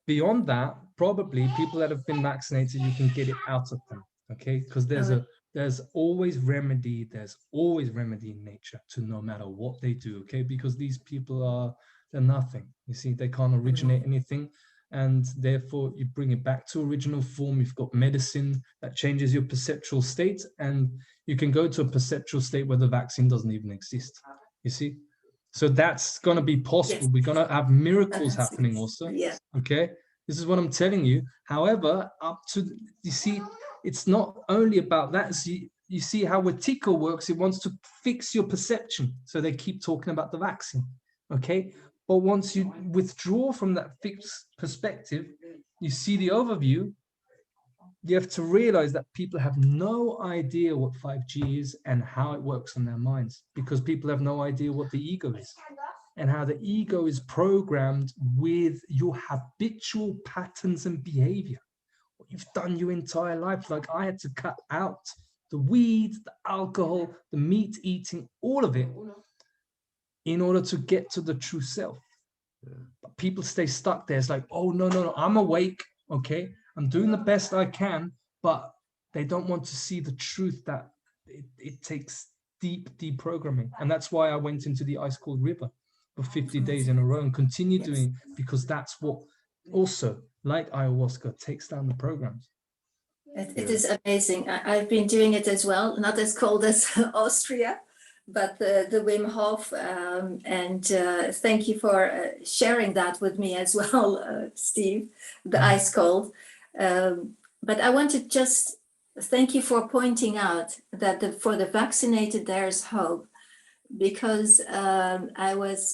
beyond that, probably people that have been vaccinated, you can get it out of them, okay? Because there's always remedy. There's always remedy in nature to no matter what they do, okay? Because these people they're nothing. You see, they can't originate anything, and therefore you bring it back to original form. You've got medicine that changes your perceptual state, and you can go to a perceptual state where the vaccine doesn't even exist. You see? So that's going to be possible. Yes. We're going to have miracles happening also. Yeah. Okay. This is what I'm telling you. However, you see, it's not only about that. See, you see how Wetiko works. It wants to fix your perception. So they keep talking about the vaccine. Okay. But once you withdraw from that fixed perspective, you see the overview, you have to realize that people have no idea what 5G is and how it works on their minds, because people have no idea what the ego is and how the ego is programmed with your habitual patterns and behavior. What you've done your entire life. Like I had to cut out the weed, the alcohol, the meat eating, all of it in order to get to the true self. But people stay stuck there. It's like, oh, no, I'm awake. Okay, I'm doing the best I can, but they don't want to see the truth that it takes deep deprogramming. And that's why I went into the ice cold river for 50 days in a row and continue doing it, because that's what also, like ayahuasca, takes down the programs. It is amazing. I've been doing it as well, not as cold as Austria, but the Wim Hof. And thank you for sharing that with me as well, Steve, the ice cold. But I want to just thank you for pointing out that for the vaccinated, there's hope. Because I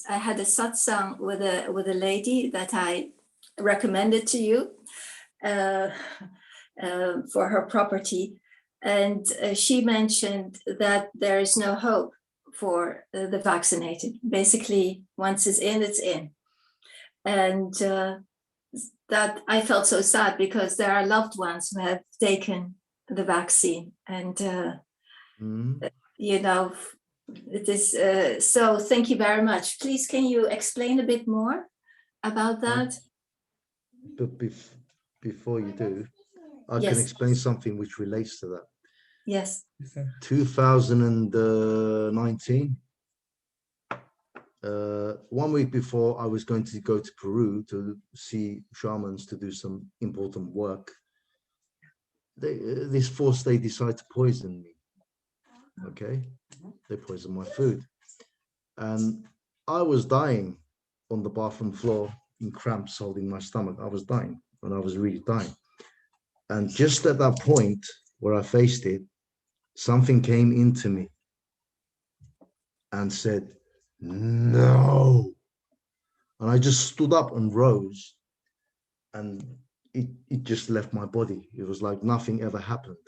had a satsang with a lady that I recommended to you for her property, and she mentioned that there is no hope for the vaccinated. Basically, once it's in, and that I felt so sad, because there are loved ones who have taken the vaccine, and you know. It is so. Thank you very much. Please, can you explain a bit more about that? But before you do, I Yes. can explain something which relates to that. Yes. 2019, 1 week before I was going to go to Peru to see shamans to do some important work, this force, they decided to poison me. Okay, they poisoned my food, and I was dying on the bathroom floor in cramps, holding my stomach. I was dying, and I was really dying. And just at that point where I faced it, something came into me and said, no. And I just stood up and rose, and it just left my body. It was like nothing ever happened.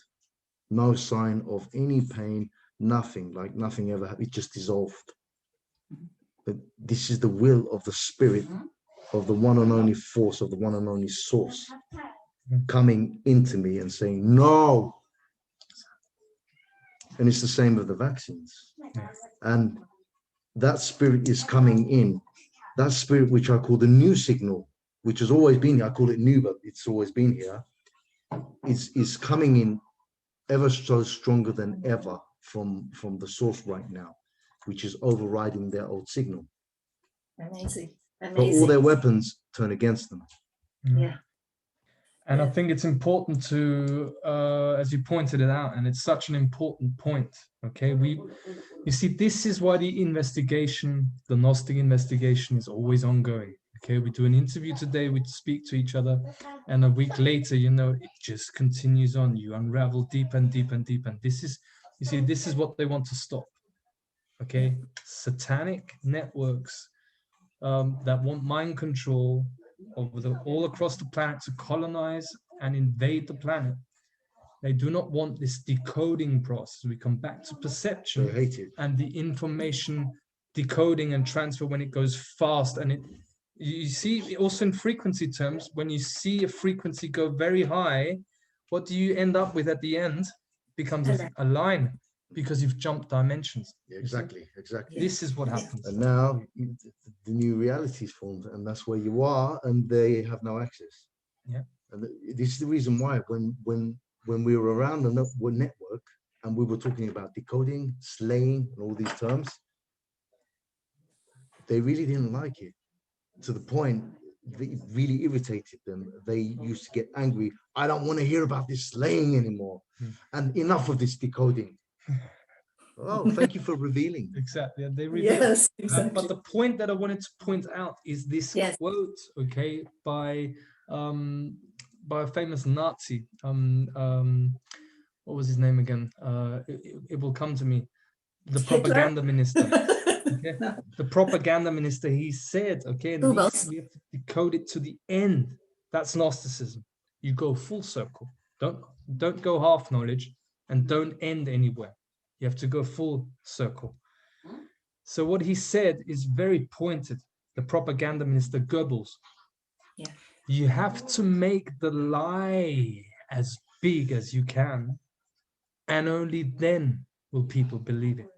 No sign of any pain, nothing, like nothing ever happened. It just dissolved. But this is the will of the spirit, of the one and only force, of the one and only source, coming into me and saying, no. And it's the same with the vaccines. And that spirit is coming in. That spirit, which I call the new signal, which has always been here. I call it new, but it's always been here, is coming in ever so stronger than ever from the source right now, which is overriding their old signal. Amazing. But all their weapons turn against them. Yeah. And I think it's important to, as you pointed it out, and it's such an important point, okay? You see, this is why the investigation, the Gnostic investigation, is always ongoing, okay? We do an interview today, we speak to each other, and a week later, you know, it just continues on. You unravel deeper and deeper and deeper. And this is, you see, this is what they want to stop, okay? Satanic networks that want mind control over all across the planet to colonize and invade the planet. They do not want this decoding process. We come back to perception and the information decoding and transfer when it goes fast. And you see also in frequency terms, when you see a frequency go very high, what do you end up with at the end? Becomes a line, because you've jumped dimensions. Yeah, exactly. This is what happens. And now the new reality is formed, and that's where you are, and they have no access. Yeah. And this is the reason why when we were around the network and we were talking about decoding, slaying, and all these terms, they really didn't like it, to the point that it really irritated them. They used to get angry. I don't want to hear about this slaying anymore, and enough of this decoding. Oh, thank you for revealing. Exactly. They reveal. Yes, exactly. But the point that I wanted to point out is this quote, okay, by a famous Nazi. What was his name again? It will come to me. The propaganda minister. Okay? The propaganda minister. He said, okay, we have to decode it to the end. That's Gnosticism. You go full circle. Don't go half knowledge, and don't end anywhere. You have to go full circle. So what he said is very pointed. The propaganda minister Goebbels. Yeah. You have to make the lie as big as you can, and only then will people believe it.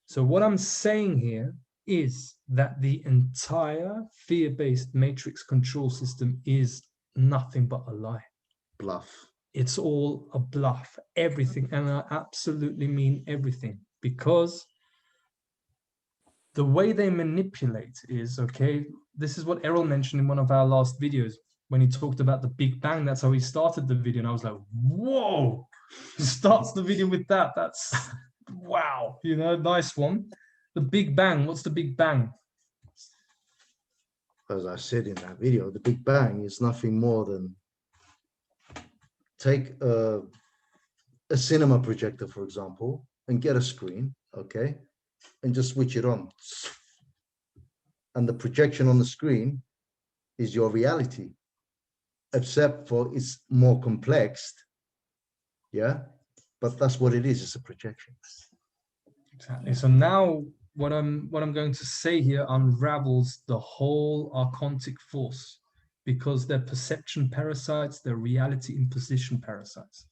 So what I'm saying here is that the entire fear-based matrix control system is nothing but a lie. Bluff. It's all a bluff, everything. And I absolutely mean everything, because the way they manipulate is, okay, this is what Errol mentioned in one of our last videos when he talked about the Big Bang. That's how he started the video. And I was like, whoa, he starts the video with that. That's wow, you know, nice one. The Big Bang, what's the Big Bang? As I said in that video, the Big Bang is nothing more than take a cinema projector, for example, and get a screen, okay, and just switch it on. And the projection on the screen is your reality, except for it's more complex, yeah, but that's what it is. It's a projection. Exactly. So now what I'm going to say here unravels the whole archontic force, because they're perception parasites, they're reality imposition parasites.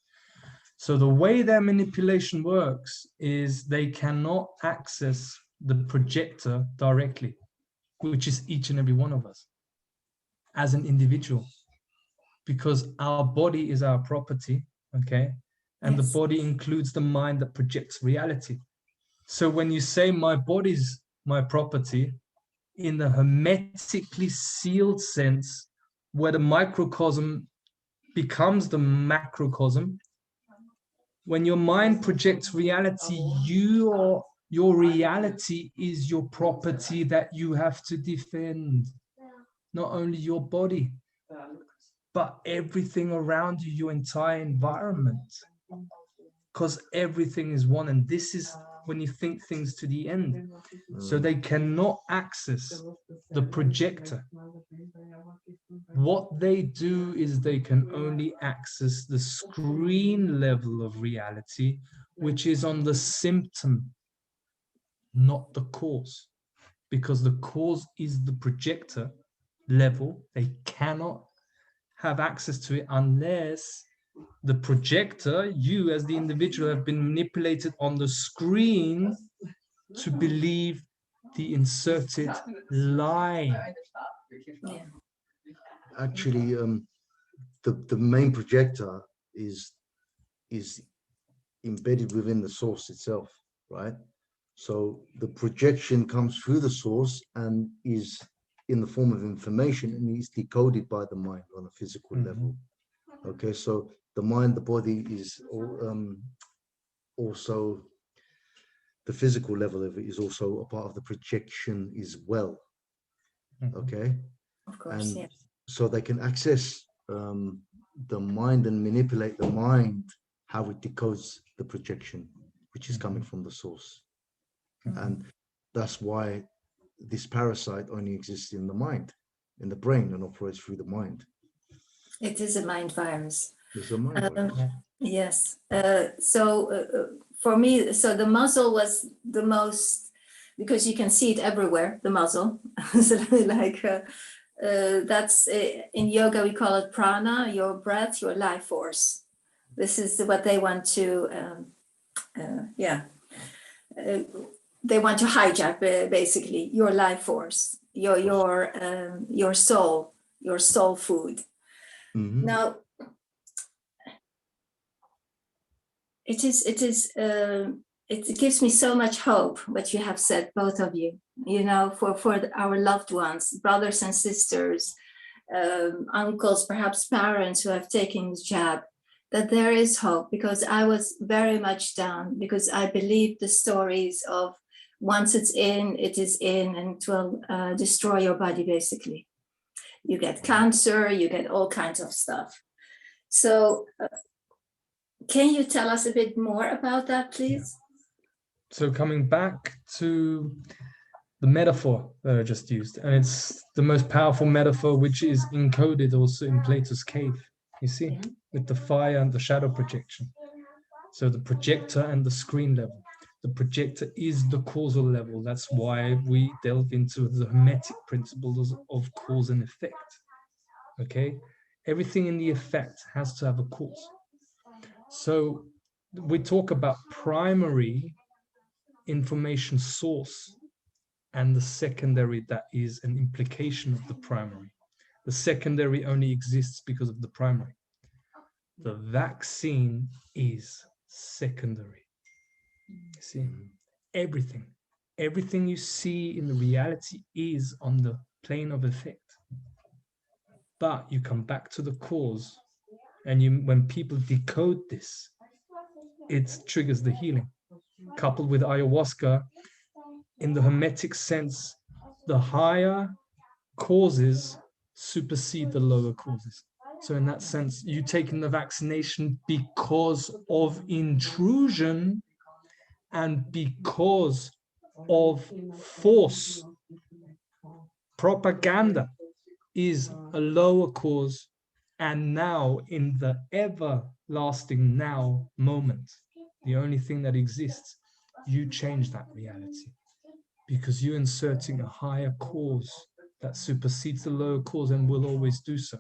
So the way their manipulation works is they cannot access the projector directly, which is each and every one of us as an individual, because our body is our property, okay? And Yes. the body includes the mind that projects reality. So when you say my body's my property, in the hermetically sealed sense, where the microcosm becomes the macrocosm, when your mind projects reality, your reality is your property that you have to defend. Not only your body, but everything around you, your entire environment. Because everything is one, and this is when you think things to the end. So they cannot access the projector. What they do is they can only access the screen level of reality, which is on the symptom, not the cause. Because the cause is the projector level. They cannot have access to it unless the projector, you as the individual, have been manipulated on the screen to believe the inserted lie. Yeah. Actually, the main projector is embedded within the source itself, right? So the projection comes through the source and is in the form of information, and is decoded by the mind on a physical level. Okay, so the mind, the body is also, the physical level of it is also a part of the projection as well. Okay, Of course, and yes. so they can access the mind and manipulate the mind, how it decodes the projection, which is coming from the source. And that's why this parasite only exists in the mind, in the brain, and operates through the mind. It is a mind virus. It's a mind virus. Yes. For me, so the muzzle was the most, because you can see it everywhere, the muzzle. So like that's in yoga, we call it prana, your breath, your life force. This is what they want to, they want to hijack basically your life force, your soul food. Mm-hmm. Now, it gives me so much hope what you have said, both of you, you know, for our loved ones, brothers and sisters, uncles, perhaps parents who have taken the jab, that there is hope, because I was very much down, because I believed the stories of once it's in, it is in, and it will destroy your body, basically. You get cancer, you get all kinds of stuff. So can you tell us a bit more about that, please? So coming back to the metaphor that I just used, and it's the most powerful metaphor, which is encoded also in Plato's cave. You see, Yeah. with the fire and the shadow projection. So the projector and the screen level. The projector is the causal level. That's why we delve into the hermetic principles of cause and effect. Okay, everything in the effect has to have a cause. So we talk about primary information source and the secondary that is an implication of the primary. The secondary only exists because of the primary. The vaccine is secondary. See, everything you see in the reality is on the plane of effect. But you come back to the cause, and when people decode this, it triggers the healing. Coupled with ayahuasca, in the hermetic sense, the higher causes supersede the lower causes. So in that sense, you taking the vaccination because of intrusion and because of force. Propaganda is a lower cause, and now in the everlasting now moment, the only thing that exists, you change that reality because you're inserting a higher cause that supersedes the lower cause and will always do so.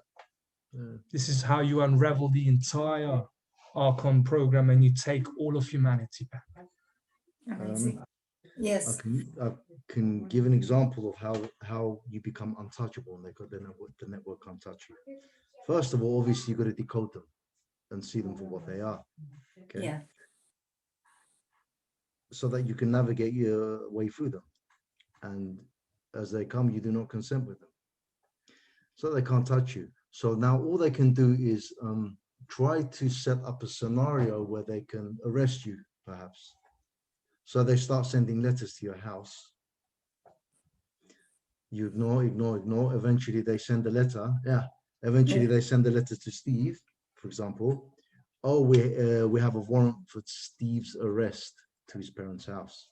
This is how you unravel the entire archon program and you take all of humanity back. Amazing. Yes. I can give an example of how you become untouchable and the network can't touch you. First of all, obviously, you've got to decode them and see them for what they are. Okay. Yeah. So that you can navigate your way through them. And as they come, you do not consent with them. So they can't touch you. So now all they can do is try to set up a scenario where they can arrest you, perhaps. So they start sending letters to your house. You ignore. Eventually they send a letter. Yeah. Eventually they send a letter to Steve, for example. Oh, we have a warrant for Steve's arrest to his parents' house.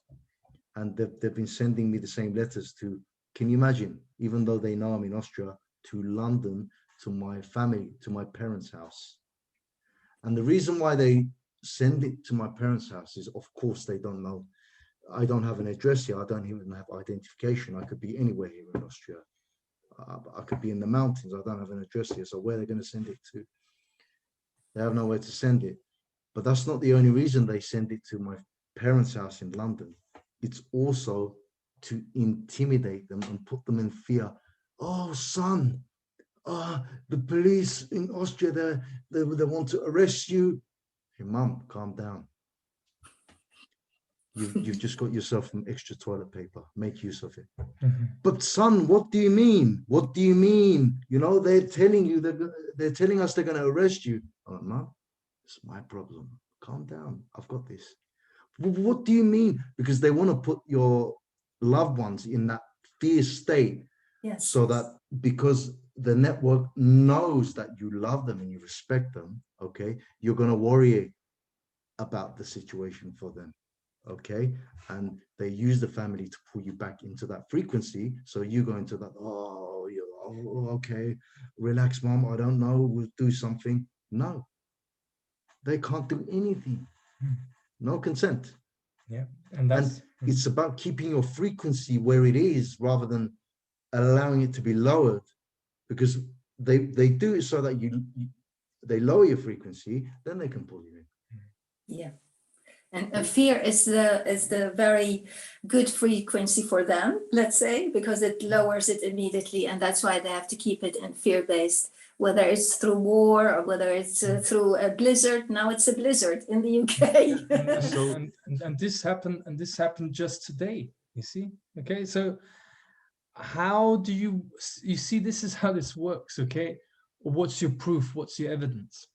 And they've been sending me the same letters to, can you imagine, even though they know I'm in Austria, to London, to my family, to my parents' house. And the reason why they send it to my parents' house is, of course, they don't know. I don't have an address here. I don't even have identification. I could be anywhere here in Austria. I could be in the mountains. I don't have an address here. So where are they going to send it to? They have nowhere to send it. But that's not the only reason they send it to my parents' house in London. It's also to intimidate them and put them in fear. Oh, son, the police in Austria, they want to arrest you. Hey, mum, calm down. You've just got yourself some extra toilet paper. Make use of it. Mm-hmm. But son, what do you mean? What do you mean? You know, they're telling us they're going to arrest you. Oh, mum, it's my problem. Calm down. I've got this. What do you mean? Because they want to put your loved ones in that fear state. Yes. So that because the network knows that you love them and you respect them, okay, you're going to worry about the situation for them, okay? And they use the family to pull you back into that frequency. So you go into that, okay, relax, mom, I don't know, we'll do something. No, they can't do anything. No consent. Yeah, and it's about keeping your frequency where it is rather than allowing it to be lowered, because they do it so that they lower your frequency, then they can pull you in. Yeah. And fear is the very good frequency for them, let's say, because it lowers it immediately, and that's why they have to keep it in fear-based, whether it's through war or whether it's through a blizzard. Now it's a blizzard in the UK. and this happened just today. You see, okay, so how do you see? This is how this works. Okay, what's your proof? What's your evidence?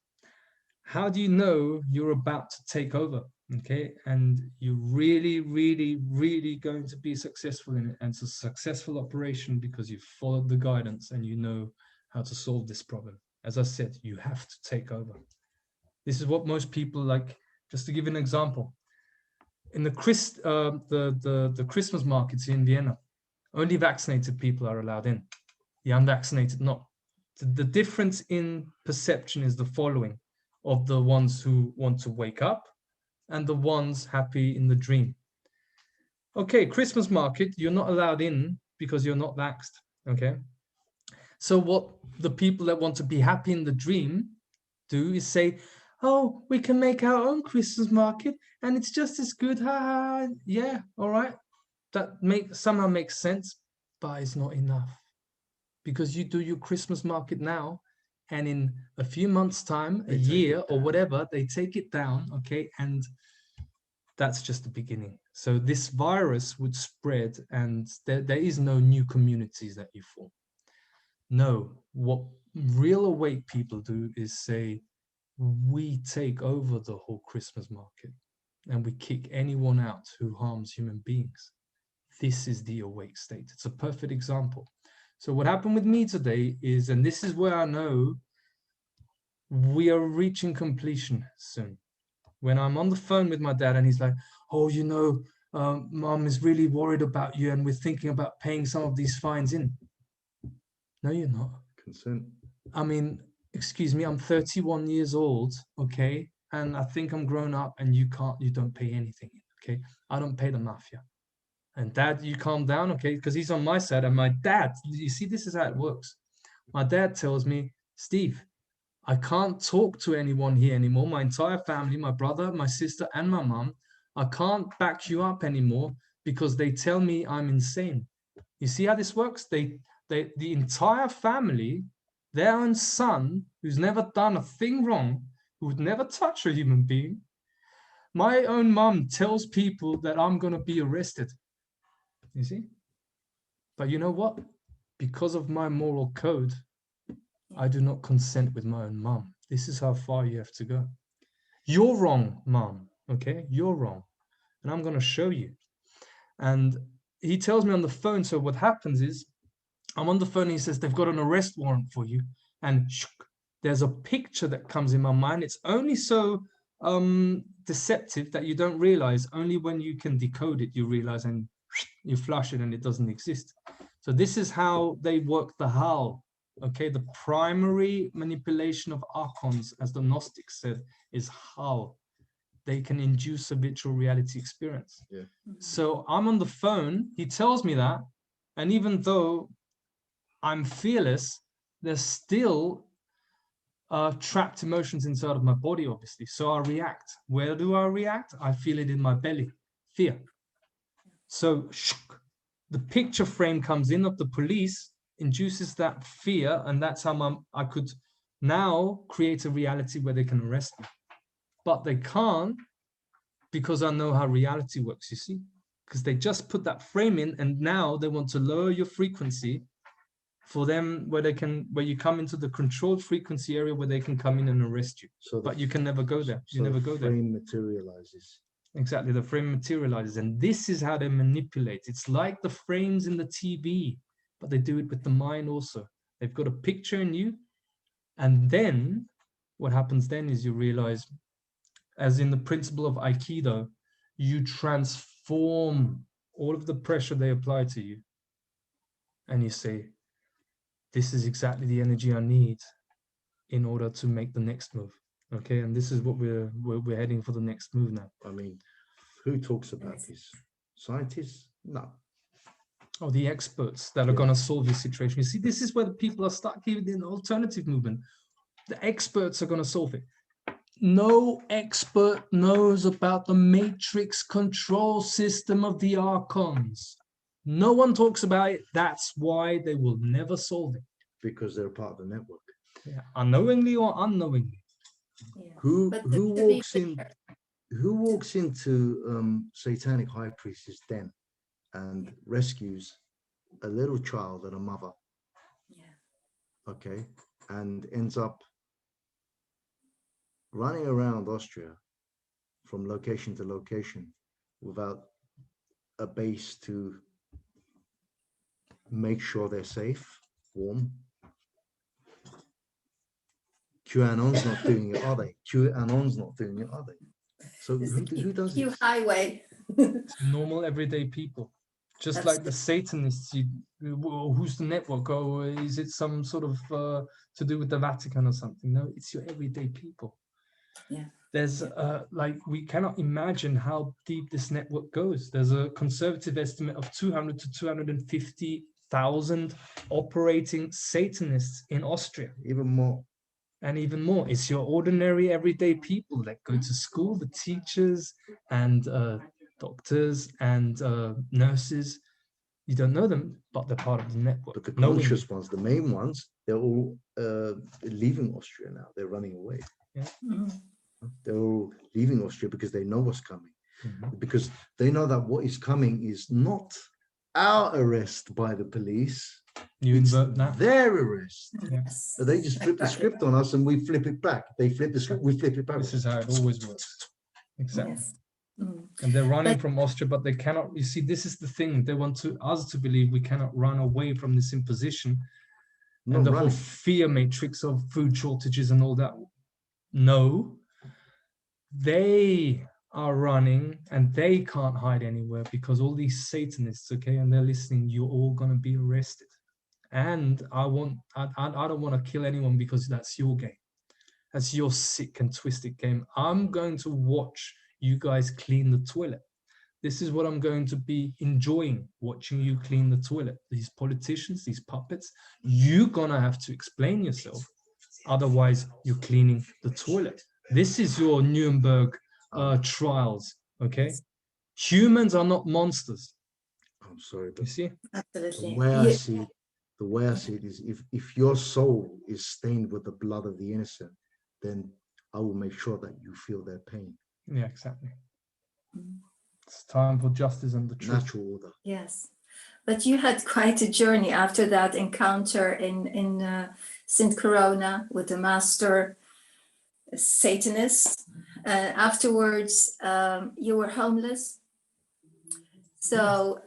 How do you know you're about to take over? Okay, and you're really, really, really going to be successful in it, and it's a successful operation because you've followed the guidance and you know how to solve this problem. As I said, you have to take over. This is what most people like. Just to give an example, in the Christmas markets in Vienna, only vaccinated people are allowed in. The unvaccinated not. The difference in perception is the following of the ones who want to wake up and the ones happy in the dream. Okay, Christmas market, you're not allowed in because you're not vaxxed, okay? So what the people that want to be happy in the dream do is say, oh, we can make our own Christmas market and it's just as good, ha ha, yeah, all right. That somehow makes sense, but it's not enough. Because you do your Christmas market now, and in a few months' time, a year or whatever, they take it down, okay? And that's just the beginning. So this virus would spread, and there is no new communities that you form. No, what real awake people do is say, we take over the whole Christmas market, and we kick anyone out who harms human beings. This is the awake state. It's a perfect example. So what happened with me today is, and this is where I know we are reaching completion soon. When I'm on the phone with my dad and he's like, oh, you know, mom is really worried about you and we're thinking about paying some of these fines in. No, you're not. Consent. I mean, excuse me, I'm 31 years old, okay? And I think I'm grown up and you don't pay anything, okay? I don't pay the mafia. And dad, you calm down, okay? Because he's on my side. And my dad, you see, this is how it works. My dad tells me, Steve, I can't talk to anyone here anymore. My entire family, my brother, my sister, and my mom, I can't back you up anymore because they tell me I'm insane. You see how this works? The entire family, their own son, who's never done a thing wrong, who would never touch a human being, my own mom tells people that I'm going to be arrested. You see? But you know what? Because of my moral code, I do not consent with my own mom. This is how far you have to go. You're wrong, mom. Okay? You're wrong. And I'm going to show you. And he tells me on the phone. So what happens is, I'm on the phone and he says, they've got an arrest warrant for you. And there's a picture that comes in my mind. It's only so deceptive that you don't realize. Only when you can decode it, you realize, and you flush it and it doesn't exist. So this is how they work the how. Okay, the primary manipulation of archons, as the Gnostics said, is how they can induce a virtual reality experience. Yeah. So I'm on the phone, he tells me that, and even though I'm fearless, there's still trapped emotions inside of my body, obviously. So I react. Where do I react? I feel it in my belly, fear. So the picture frame comes in of the police, induces that fear, and that's how I could now create a reality where they can arrest me. But they can't, because I know how reality works, you see? Because they just put that frame in, and now they want to lower your frequency for them, where you come into the controlled frequency area where they can come in and arrest you. So but you can never go there. You never go there. The frame materializes. Exactly, the frame materializes, and this is how they manipulate. It's like the frames in the TV, but they do it with the mind also. They've got a picture in you, and then what happens then is you realize, as in the principle of Aikido, you transform all of the pressure they apply to you, and you say, this is exactly the energy I need in order to make the next move. Okay, and this is what we're heading for, the next move now. I mean, who talks about this? Scientists? No. Oh, the experts that are going to solve this situation. You see, this is where the people are stuck in the alternative movement. The experts are going to solve it. No expert knows about the matrix control system of the archons. No one talks about it. That's why they will never solve it. Because they're part of the network. Yeah, unknowingly or unknowingly. Yeah. Who walks into satanic high priest's den and rescues a little child and a mother? Yeah. Okay, and ends up running around Austria from location to location without a base to make sure they're safe, warm. QAnon's not doing it, are they? QAnon's not doing it, are they? So who does Q this? highway. It's normal everyday people. Just That's like the Satanists, who's the network? Oh, is it some sort of to do with the Vatican or something? No, it's your everyday people. Yeah. There's like, we cannot imagine how deep this network goes. There's a conservative estimate of 200 to 250,000 operating Satanists in Austria. Even more. And even more, it's your ordinary everyday people that go to school, the teachers and doctors and nurses. You don't know them, but they're part of the network. But the conscious ones, the main ones, they're all leaving Austria now. They're running away. Yeah. Mhm. They're all leaving Austria because they know what's coming. Mhm. Because they know that what is coming is not our arrest by the police. You It's invert that. their arrest. Yes. So they just flip the script on us and we flip it back. They flip the script, we flip it back. This is how it always works. Exactly. Yes. Mm. And they're running But- from Austria, but they cannot. You see, this is the thing. They want us to believe we cannot run away from this imposition Not and the running. whole fear matrix of food shortages and all that. No, they are running and they can't hide anywhere because all these Satanists, okay, and they're listening, you're all going to be arrested. And I don't want to kill anyone because that's your game. That's your sick and twisted game. I'm going to watch you guys clean the toilet. This is what I'm going to be enjoying, watching you clean the toilet. These politicians, these puppets, you're going to have to explain yourself. Otherwise, you're cleaning the toilet. This is your Nuremberg trials, okay? Humans are not monsters. I'm sorry, You but see? Absolutely. the way I see it is if your soul is stained with the blood of the innocent, then I will make sure that you feel their pain. Yeah, exactly. Mm. It's time for justice and the truth. Natural order. Yes, but you had quite a journey after that encounter in St. Corona with the master Satanist. Afterwards, you were homeless. So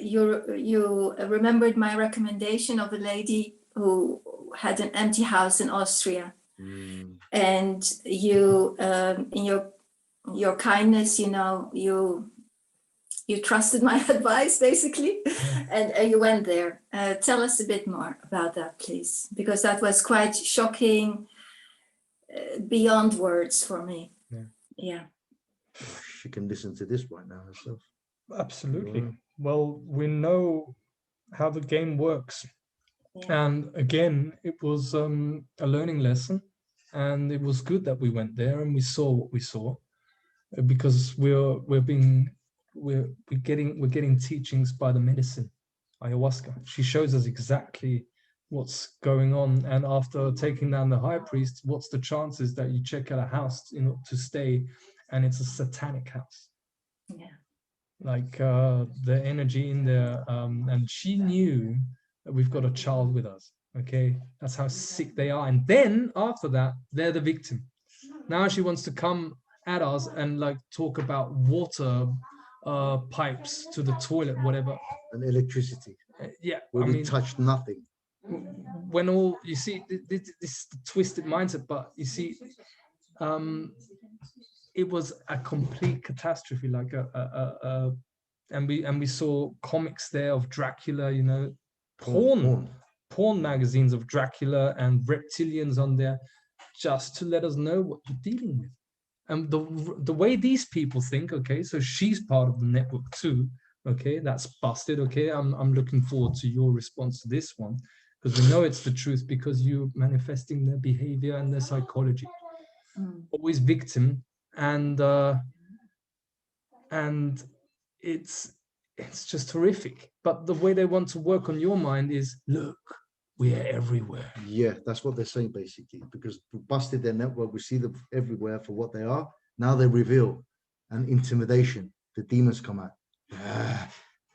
you remembered my recommendation of a lady who had an empty house in Austria, and you, in your kindness, you know, you trusted my advice basically, and you went there. Tell us a bit more about that, please, because that was quite shocking, beyond words for me. Yeah. She can listen to this right now herself. Absolutely. Yeah. Well, we know how the game works. Yeah. And again, it was a learning lesson. And it was good that we went there and we saw what we saw, because we're getting teachings by the medicine, ayahuasca. She shows us exactly what's going on. And after taking down the high priest, what's the chances that you check out a house to stay and it's a satanic house? Yeah. Like the energy in there, and she knew that we've got a child with us. Okay, that's how sick they are. And then after that, they're the victim. Now she wants to come at us and like talk about water pipes to the toilet, whatever. And electricity. Yeah, Where I we mean, touched nothing. when all you see this twisted mindset, but you see, it was a complete catastrophe. Like and we saw comics there of Dracula, you know, porn magazines of Dracula and reptilians on there, just to let us know what you're dealing with. And the way these people think, okay, so she's part of the network too. Okay, that's busted. Okay, I'm looking forward to your response to this one, because we know it's the truth, because you're manifesting their behavior and their psychology. Always victim, and it's just horrific. But the way they want to work on your mind is, look, we are everywhere. Yeah, that's what they're saying basically, because we busted their network. We see them everywhere for what they are. Now they reveal an intimidation. The demons come out.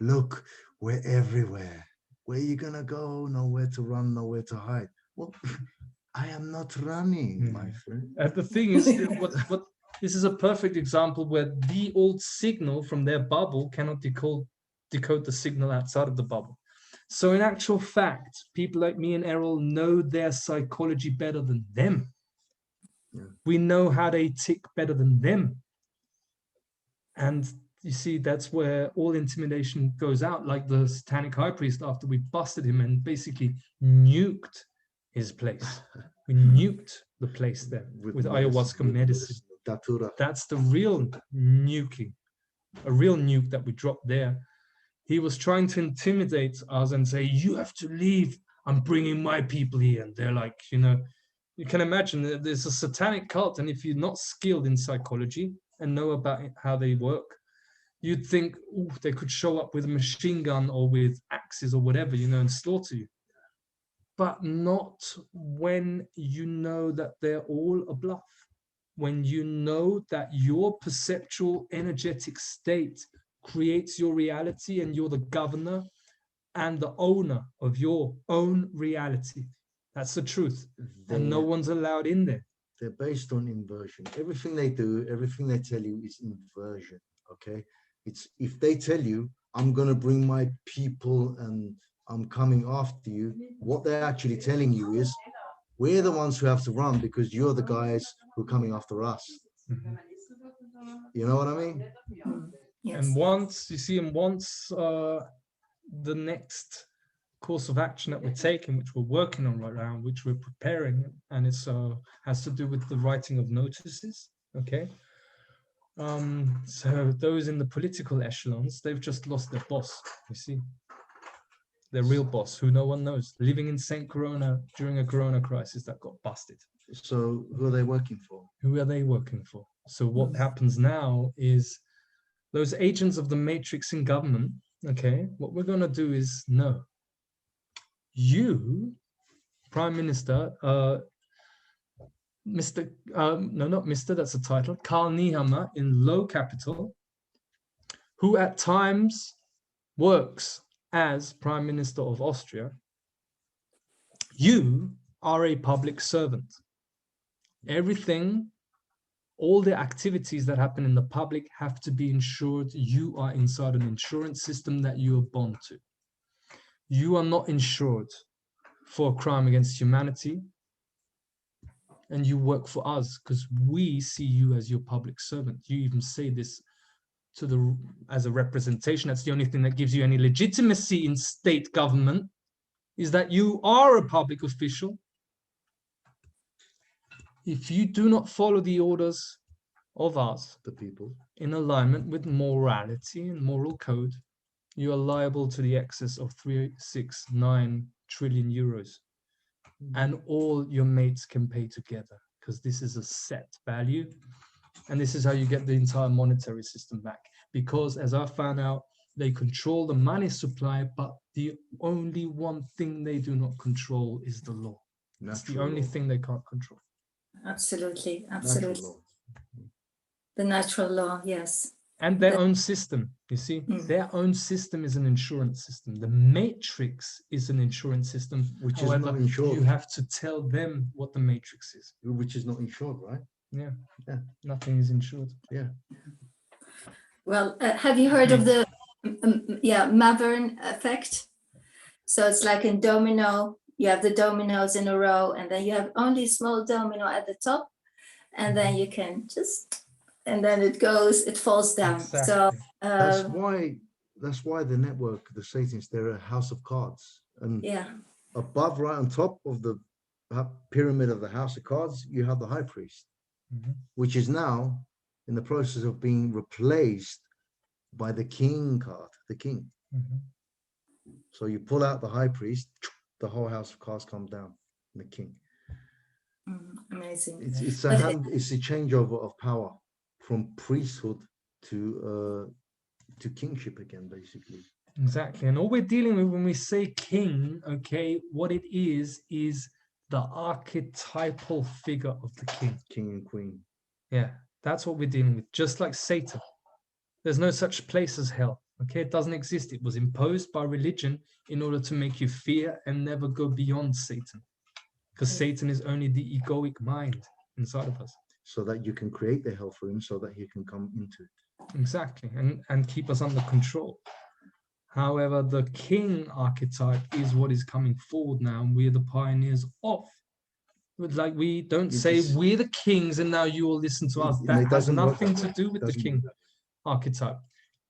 Look, we're everywhere. Where are you gonna go? Nowhere to run, nowhere to hide. Well, I am not running, my friend. And the thing is, what this is a perfect example where the old signal from their bubble cannot decode the signal outside of the bubble. So in actual fact, people like me and Errol know their psychology better than them. Yeah. We know how they tick better than them. And you see, that's where all intimidation goes out, like the satanic high priest after we busted him and basically nuked his place. We nuked the place there with ayahuasca medicine. That's the real nuking, a real nuke that we dropped there. He was trying to intimidate us and say, you have to leave. I'm bringing my people here. And they're like, you know, you can imagine that there's a satanic cult. And if you're not skilled in psychology and know about how they work, you'd think, oh, they could show up with a machine gun or with axes or whatever, you know, and slaughter you. But not when you know that they're all a bluff. When you know that your perceptual energetic state creates your reality and you're the governor and the owner of your own reality. That's the truth. And no one's allowed in there. They're based on inversion. Everything they do, everything they tell you is inversion. Okay. It's if they tell you, I'm going to bring my people and I'm coming after you, what they're actually telling you is, we're the ones who have to run because you're the guys who are coming after us. Mm-hmm. You know what I mean? Yes. And once you see, and once the next course of action that we're taking, which we're working on right now, which we're preparing, and it's has to do with the writing of notices. Okay. So those in the political echelons, they've just lost their boss. You see, their real boss, who no one knows, living in Saint Corona during a Corona crisis that got busted. So who are they working for? Who are they working for? So what happens now is those agents of the matrix in government, okay, what we're going to do is, no, you, Prime Minister, Mr. No, not Mr., that's a title, Karl Nehammer in low capital, who at times works as Prime Minister of Austria, you are a public servant. Everything, all the activities that happen in the public have to be insured. You are inside an insurance system that you are bound to. You are not insured for a crime against humanity, and you work for us because we see you as your public servant. You even say this to as a representation. That's the only thing that gives you any legitimacy in state government, is that you are a public official. If you do not follow the orders of us, The people. in alignment with morality and moral code, you are liable to the excess of 369 trillion euros. And all your mates can pay together, because this is a set value. And this is how you get the entire monetary system back. Because as I found out, they control the money supply, but the only one thing they do not control is the law. That's the only thing they can't control. Absolutely, absolutely. The natural law, yes. And their own system, you see, their own system is an insurance system. The matrix is an insurance system, which is not insured. You have to tell them what the matrix is. Which is not insured, right? Yeah. Yeah. Nothing is insured. Yeah. Well, have you heard of the Mavern effect? So it's like in domino, you have the dominoes in a row, and then you have only small domino at the top, and then you can just, and then it falls down. Exactly. So that's why the network, the Satanists, they're a house of cards, and yeah, above, right on top of the pyramid of the house of cards, you have the high priest, which is now in the process of being replaced by the king card, the king. So you pull out the high priest, the whole house of cards comes down, the king. Amazing. It's a changeover of power from priesthood to kingship again, basically. Exactly. And all we're dealing with when we say king, okay, what it is the archetypal figure of the king. King and queen. Yeah, that's what we're dealing with. Just like Satan. There's no such place as hell. Okay, it doesn't exist. It was imposed by religion in order to make you fear and never go beyond Satan. Because Satan is only the egoic mind inside of us. So that you can create the hell for him, so that he can come into it. Exactly, and keep us under control. However, the king archetype is what is coming forward now, and we're the pioneers of. Like, we don't say we're the kings and now you will listen to us. That has nothing to do with the king archetype.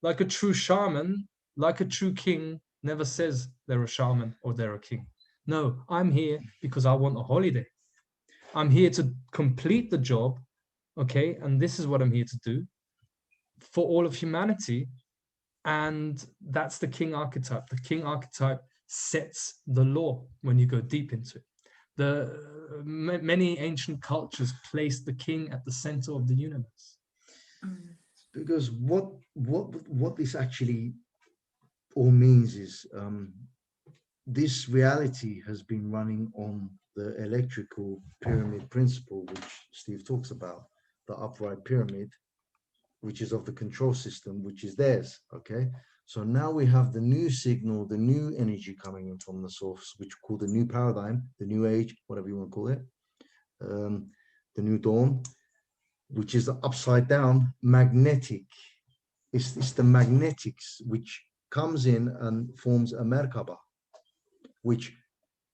like a true shaman, like a true king, never says they're a shaman or they're a king. No, I'm here because I want a holiday. I'm here to complete the job, okay? And this is what I'm here to do for all of humanity. And that's the king archetype. The king archetype sets the law when you go deep into it. Many ancient cultures placed the king at the center of the universe. Because what this actually all means is this reality has been running on the electrical pyramid principle, which Steve talks about, the upright pyramid, which is of the control system, which is theirs. Okay, so now we have the new signal, the new energy coming in from the source, which we call the new paradigm, the new age, whatever you want to call it, the new dawn, which is the upside down magnetic. It's the magnetics which comes in and forms a Merkaba, which,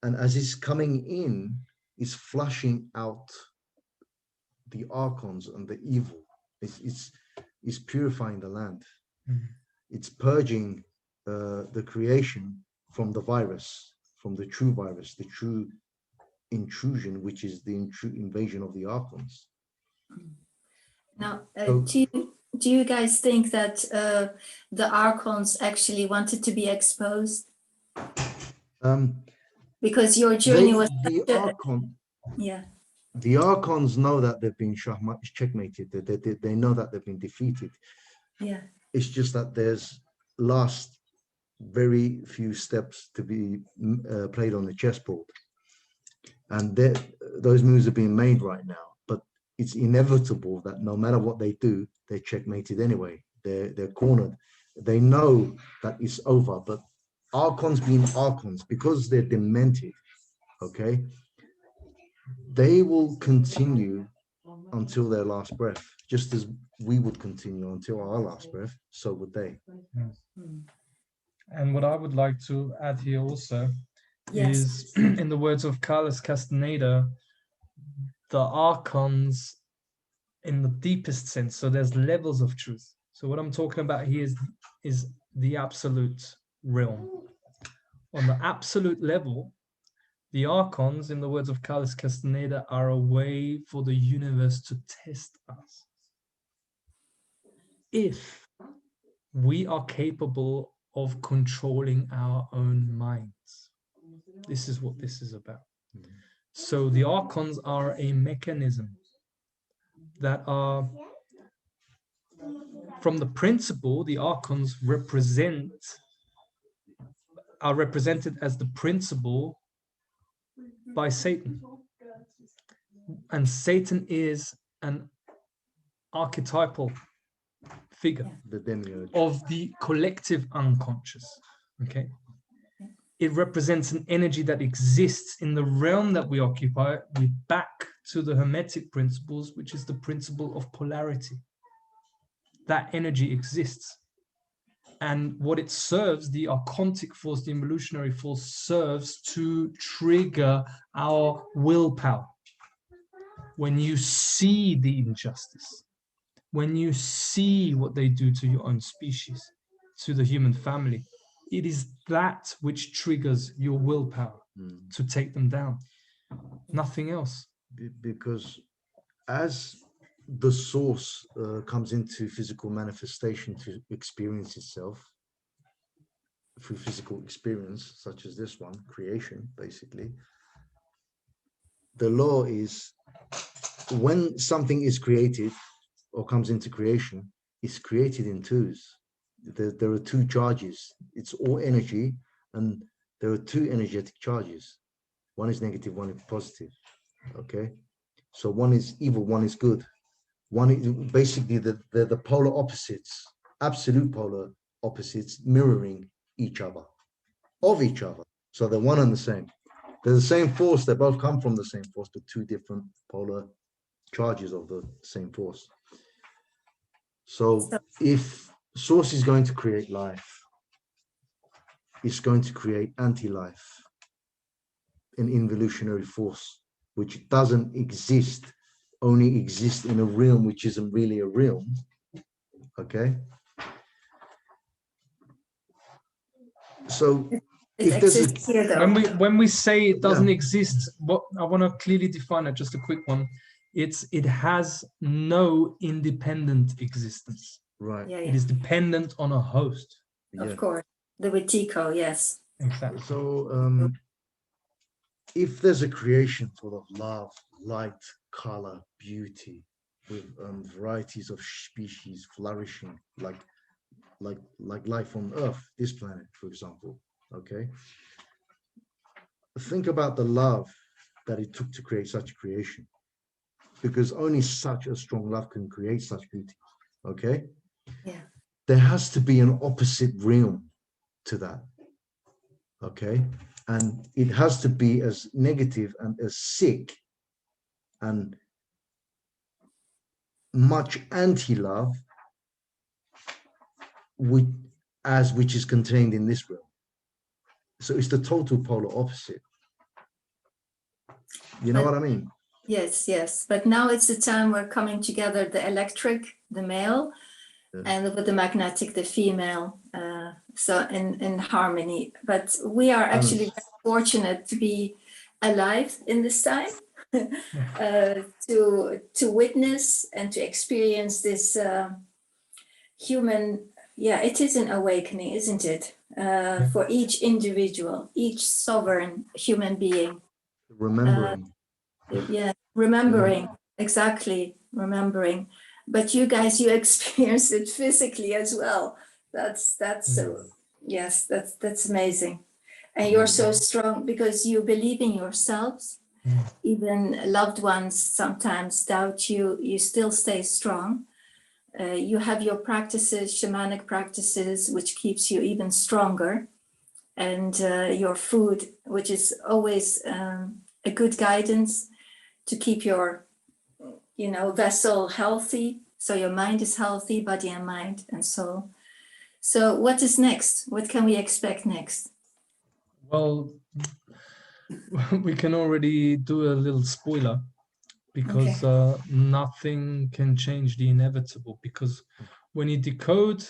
and as it's coming in, is flushing out the archons and the evil. It's purifying the land. It's purging the creation from the virus, from the true virus, the true intrusion, which is the invasion of the archons. Now, do you guys think that the archons actually wanted to be exposed? Because your journey was the archons know that they've been checkmated. They know that they've been defeated. Yeah, it's just that there's last very few steps to be played on the chessboard, and those moves are being made right now. But it's inevitable that no matter what they do, they're checkmated anyway. They're cornered. They know that it's over. But archons being archons, because they're demented, okay, they will continue until their last breath, just as we would continue until our last breath, so would they. And what I would like to add here also is, in the words of Carlos Castaneda, the archons in the deepest sense. So there's levels of truth. So what I'm talking about here is the absolute realm. On the absolute level, the archons, in the words of Carlos Castaneda, are a way for the universe to test us. If we are capable of controlling our own minds. This is what this is about. So the archons are a mechanism that are, from the principle, the archons are represented as the principle by Satan. And Satan is an archetypal figure, the demiurge, of the collective unconscious. Okay, it represents an energy that exists in the realm that we occupy. We back to the Hermetic principles, which is the principle of polarity. That energy exists, and what it serves, the archontic force, the evolutionary force, serves to trigger our willpower. When you see the injustice, when you see what they do to your own species, to the human family, it is that which triggers your willpower to take them down. Nothing else. Because as the source comes into physical manifestation to experience itself through physical experience, such as this one, creation, basically, the law is when something is created or comes into creation, it's created in twos. There are two charges. It's all energy, and there are two energetic charges. One is negative, one is positive. Okay, so one is evil, one is good. One is basically the polar opposites, absolute polar opposites, mirroring each other, of each other. So they're one and the same. They're the same force. They both come from the same force, but two different polar charges of the same force. So if source is going to create life, it's going to create anti-life, an involutionary force, which doesn't exist, only exists in a realm which isn't really a realm. Okay. So It if there's a, exists here, though. When we say it doesn't Yeah. exist, what I want to clearly define it, just a quick one. It has no independent existence. right, Yeah, It yeah. is dependent on a host. yeah. Of course. The Wetiko, yes. Exactly. So if there's a creation full of love, light, color, beauty, with varieties of species flourishing, like life on Earth, this planet, for example. Okay, think about the love that it took to create such a creation, because only such a strong love can create such beauty. Okay, Yeah. there has to be an opposite realm to that. Okay, and it has to be as negative and as sick and much anti-love which is contained in this realm. So it's the total polar opposite. You know But- what I mean? Yes, yes. But now it's the time we're coming together, the electric, the male, Yeah. and with the magnetic, the female. So in harmony. But we are actually very fortunate to be alive in this time, to witness and to experience this human. Yeah, it is an awakening, isn't it? For each individual, each sovereign human being. Remembering. Yeah, remembering, exactly, remembering. But you guys, you experience it physically as well. That's yes, that's amazing. And you're so strong because you believe in yourselves. Even loved ones sometimes doubt you, you still stay strong. You have your practices, shamanic practices, which keeps you even stronger. And your food, which is always a good guidance to keep your, vessel healthy. So your mind is healthy, body and mind and soul. So what is next? What can we expect next? Well, we can already do a little spoiler, because nothing can change the inevitable. Because when you decode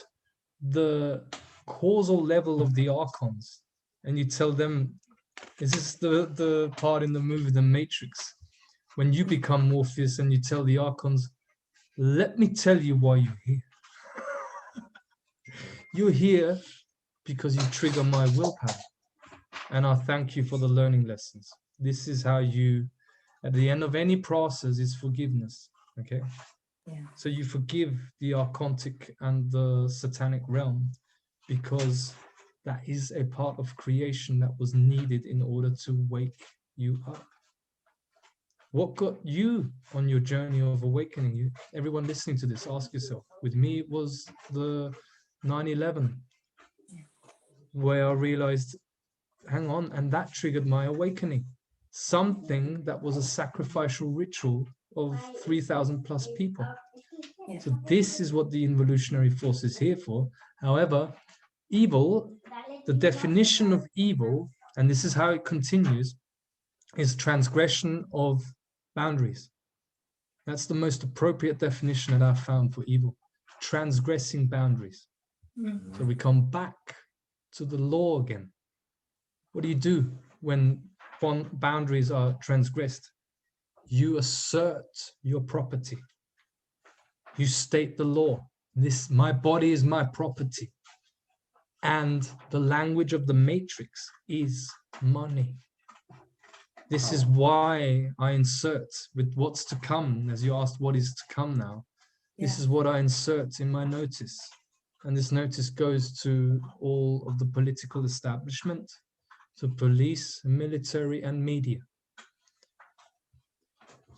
the causal level of the archons and you tell them, is this the part in the movie The Matrix, when you become Morpheus and you tell the archons, let me tell you why you're here. You're here because you trigger my willpower, and I thank you for the learning lessons. This is how you, at the end of any process, is forgiveness. Okay. Yeah. So you forgive the archontic and the satanic realm, because that is a part of creation that was needed in order to wake you up. What got you on your journey of awakening? You, everyone listening to this, ask yourself. With me, it was the 9/11, where I realized, hang on, and that triggered my awakening. Something that was a sacrificial ritual of 3,000 plus people. Yeah. So this is what the involutionary force is here for. However, evil, the definition of evil, and this is how it continues, is transgression of boundaries. That's the most appropriate definition that I've found for evil: transgressing boundaries. Mm. So we come back to the law again. What do you do when boundaries are transgressed? You assert your property. You state the law. This, my body is my property. And the language of the matrix is money. This is why I insert with what's to come, as you asked, what is to come now? This is what I insert in my notice. And this notice goes to all of the political establishment, to police, military, and media.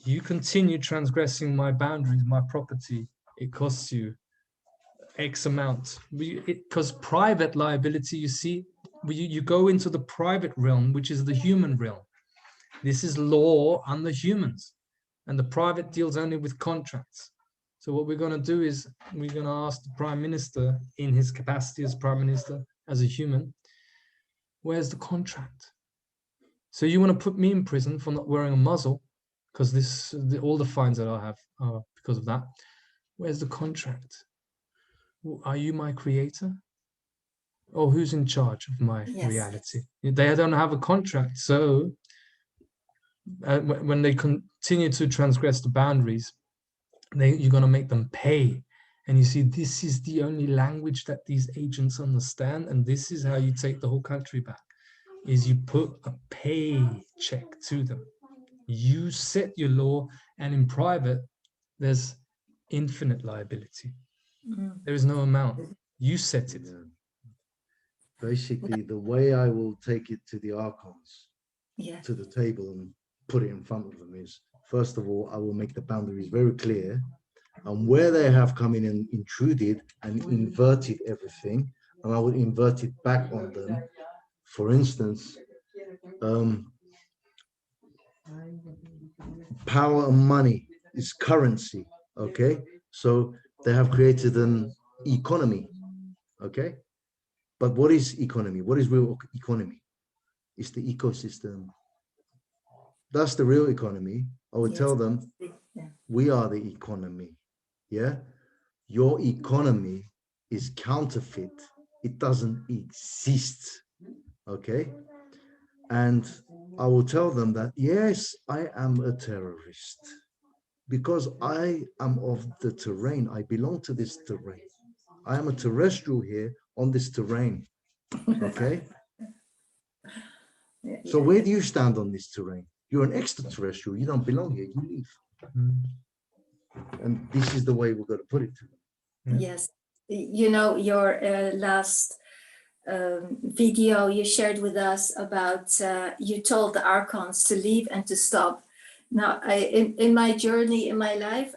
You continue transgressing my boundaries, my property, it costs you X amount. Because private liability, you see, you go into the private realm, which is the human realm. This is law under humans, and the private deals only with contracts. So what we're going to do is we're going to ask the Prime Minister, in his capacity as Prime Minister, as a human, where's the contract? So you want to put me in prison for not wearing a muzzle, because all the fines that I have are because of that. Where's the contract? Are you my creator? oh, who's in charge of my Yes. reality? They don't have a contract. So when they continue to transgress the boundaries, you're going to make them pay. And you see, this is the only language that these agents understand. And this is how you take the whole country back, is you put a pay check to them. You set your law, and in private, there's infinite liability. There is no amount. You set it. Yeah. Basically, the way I will take it to the archons, to the table and put it in front of them is, first of all, I will make the boundaries very clear, and where they have come in and intruded and inverted everything, and I will invert it back on them. For instance, power and money is currency, okay? So they have created an economy, okay? But what is economy? What is real economy? It's the ecosystem. That's the real economy. I would tell them, we are the economy, yeah? Your economy is counterfeit. It doesn't exist, okay? And I will tell them that, yes, I am a terrorist because I am of the terrain. I belong to this terrain. I am a terrestrial here on this terrain, okay? So where do you stand on this terrain? You're an extraterrestrial. You don't belong here. You leave. And this is the way we're going to put it to them. Yes. You know, your last video you shared with us about you told the archons to leave and to stop. Now, in my journey in my life,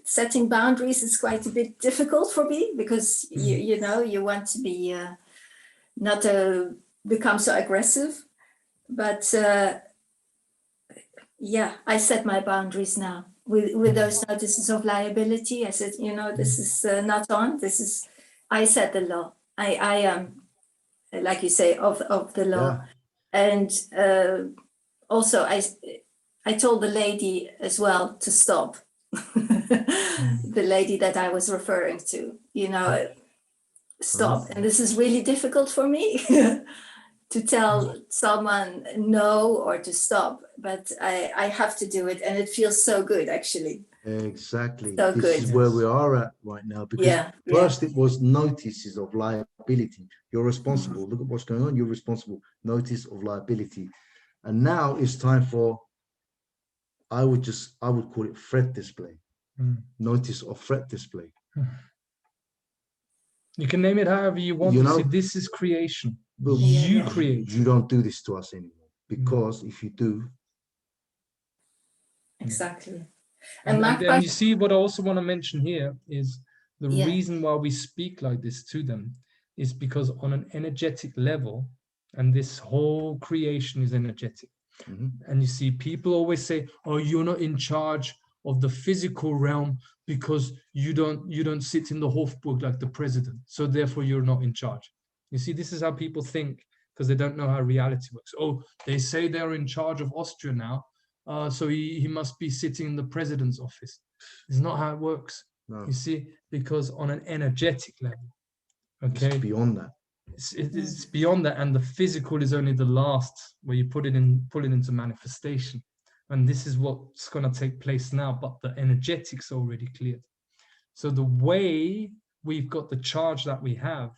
setting boundaries is quite a bit difficult for me because you know, you want to be not become so aggressive, but yeah, I set my boundaries now with those notices of liability. I said, you know, this is not on. This is, I set the law. I am, like you say, of the law. And also I told the lady as well to stop. The lady that I was referring to, you know, stop. And this is really difficult for me to tell someone no or to stop, but I have to do it, and it feels so good, actually. Exactly. So this good. is where we are at right now, because first it was notices of liability. You're responsible. Look at what's going on. You're responsible. Notice of liability. And now it's time for, I would call it threat display. Notice of threat display. You can name it however you want. You know, see, this is creation. You create. You don't do this to us anymore, because if you do. Exactly. And you see, what I also want to mention here is the reason why we speak like this to them is because on an energetic level, and this whole creation is energetic. And you see, people always say, oh, you're not in charge of the physical realm because you don't sit in the Hofburg like the president. So therefore you're not in charge. You see, this is how people think, because they don't know how reality works. Oh, they say they're in charge of Austria now. So he must be sitting in the president's office. It's not how it works. No. You see, because on an energetic level, okay, it's beyond that. It's beyond that, and the physical is only the last where you pull it into manifestation. And this is what's going to take place now, but the energetics are already cleared. So the way we've got the charge that we have,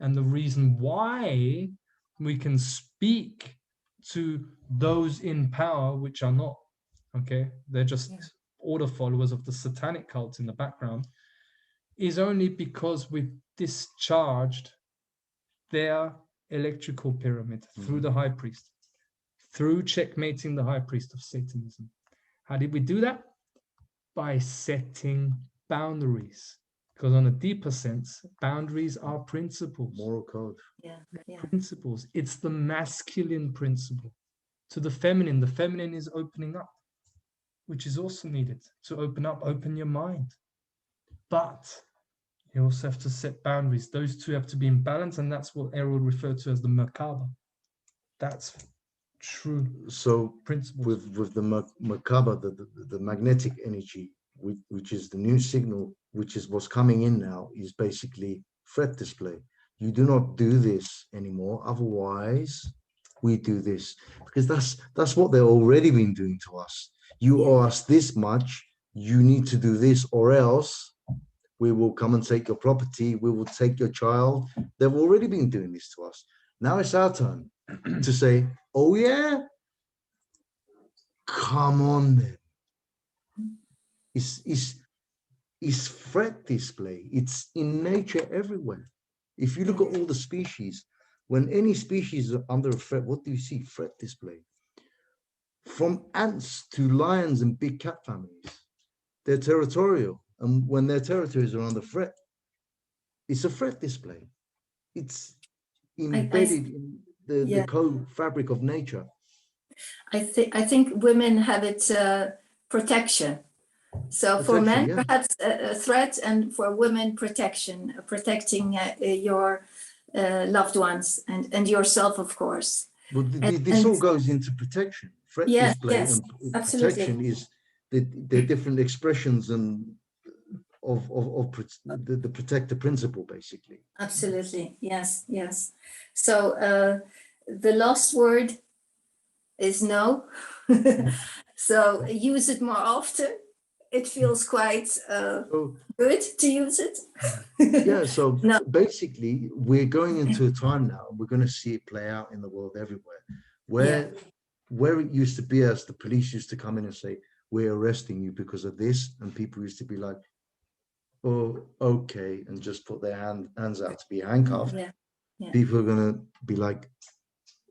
and the reason why we can speak to those in power, which are not, okay, they're just order followers of the satanic cult in the background, is only because we've discharged their electrical pyramid through the high priest, through checkmating the high priest of Satanism. How did we do that? By setting boundaries. Because on a deeper sense, boundaries are principles. Moral code. Principles. It's the masculine principle. To the feminine is opening up, which is also needed. To open your mind. But you also have to set boundaries. Those two have to be in balance, and that's what Errol referred to as the Merkaba. That's true. So principles. With the Merkaba, the magnetic energy, which is the new signal, which is what's coming in now, is basically threat display. you do not do this anymore. Otherwise, we do this, because that's what they're already been doing to us. You owe us this much. You need to do this, or else we will come and take your property. We will take your child. They've already been doing this to us. Now it's our turn to say, oh yeah, come on then. It's threat display. It's in nature everywhere. If you look at all the species, when any species is under a threat, what do you see? Threat display. From ants to lions and big cat families, they're territorial. And when their territories are under threat, it's a threat display. It's embedded in the code fabric of nature. I think women have it protection. So for men, perhaps a threat, and for women, protection, protecting your loved ones and yourself, of course. But this all goes into protection. Threat display and protection is the different expressions and of the protector principle, basically. Absolutely, yes, yes. So the last word is no. So use it more often. It feels quite good to use it. Yeah, so basically we're going into a time now, we're going to see it play out in the world everywhere, where it used to be as the police used to come in and say, we're arresting you because of this, and people used to be like, oh, okay, and just put their hands out to be handcuffed. People are going to be like,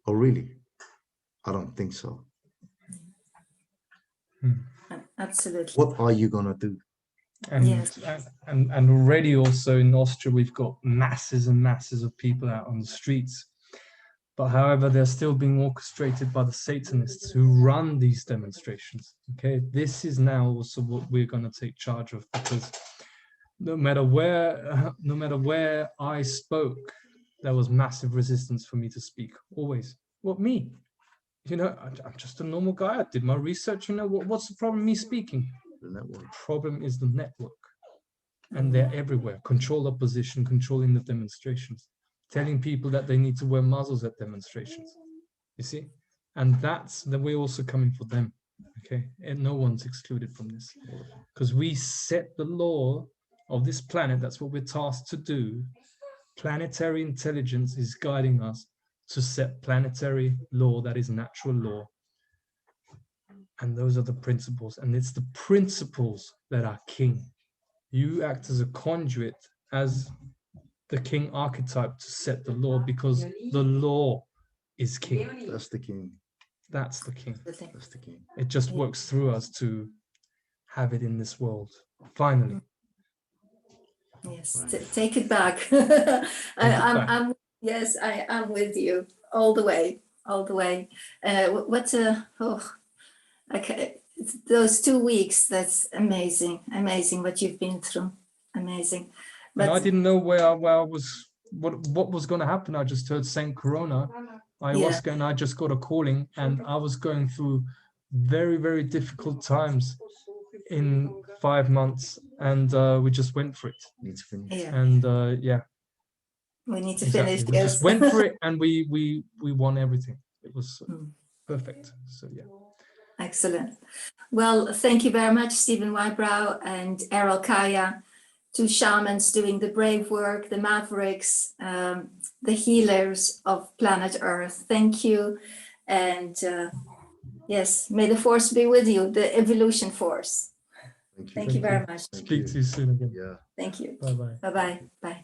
oh really? I don't think so. Absolutely. What are you gonna do? And already also in Austria, we've got masses and masses of people out on the streets. But however, they're still being orchestrated by the Satanists who run these demonstrations. Okay, this is now also what we're going to take charge of, because no matter where I spoke, there was massive resistance for me to speak. Always. What, me? You know, I'm just a normal guy. I did my research. You know, what's the problem me speaking? The network. The problem is the network. And they're everywhere. Control opposition, controlling the demonstrations, telling people that they need to wear muzzles at demonstrations. You see? And we're also coming for them. Okay? And no one's excluded from this. Because we set the law of this planet. That's what we're tasked to do. Planetary intelligence is guiding us to set planetary law that is natural law. And those are the principles. And it's the principles that are king. You act as a conduit, as the king archetype, to set the law, because the law is king. That's the king. That's the king. That's the king. It just works through us to have it in this world. Finally. Yes, take it back. Yes, I am with you all the way, all the way. Okay, those 2 weeks, that's amazing, amazing what you've been through, amazing. But and I didn't know where I was, what was going to happen. I just heard Saint Corona, Ayahuasca, and I just got a calling, and I was going through very, very difficult times in 5 months, and we just went for it. Need to finish. And we need to finish. We just went for it, and we won everything. It was perfect. So yeah. Excellent. Well, thank you very much, Stephen Wybrow and Errol Kaya, two shamans doing the brave work, the mavericks, the healers of planet Earth. Thank you. And yes, may the force be with you, the evolution force. Thank you. Thank you very much. Speak to you soon again. Yeah. Thank you. Bye-bye. Bye-bye. Bye.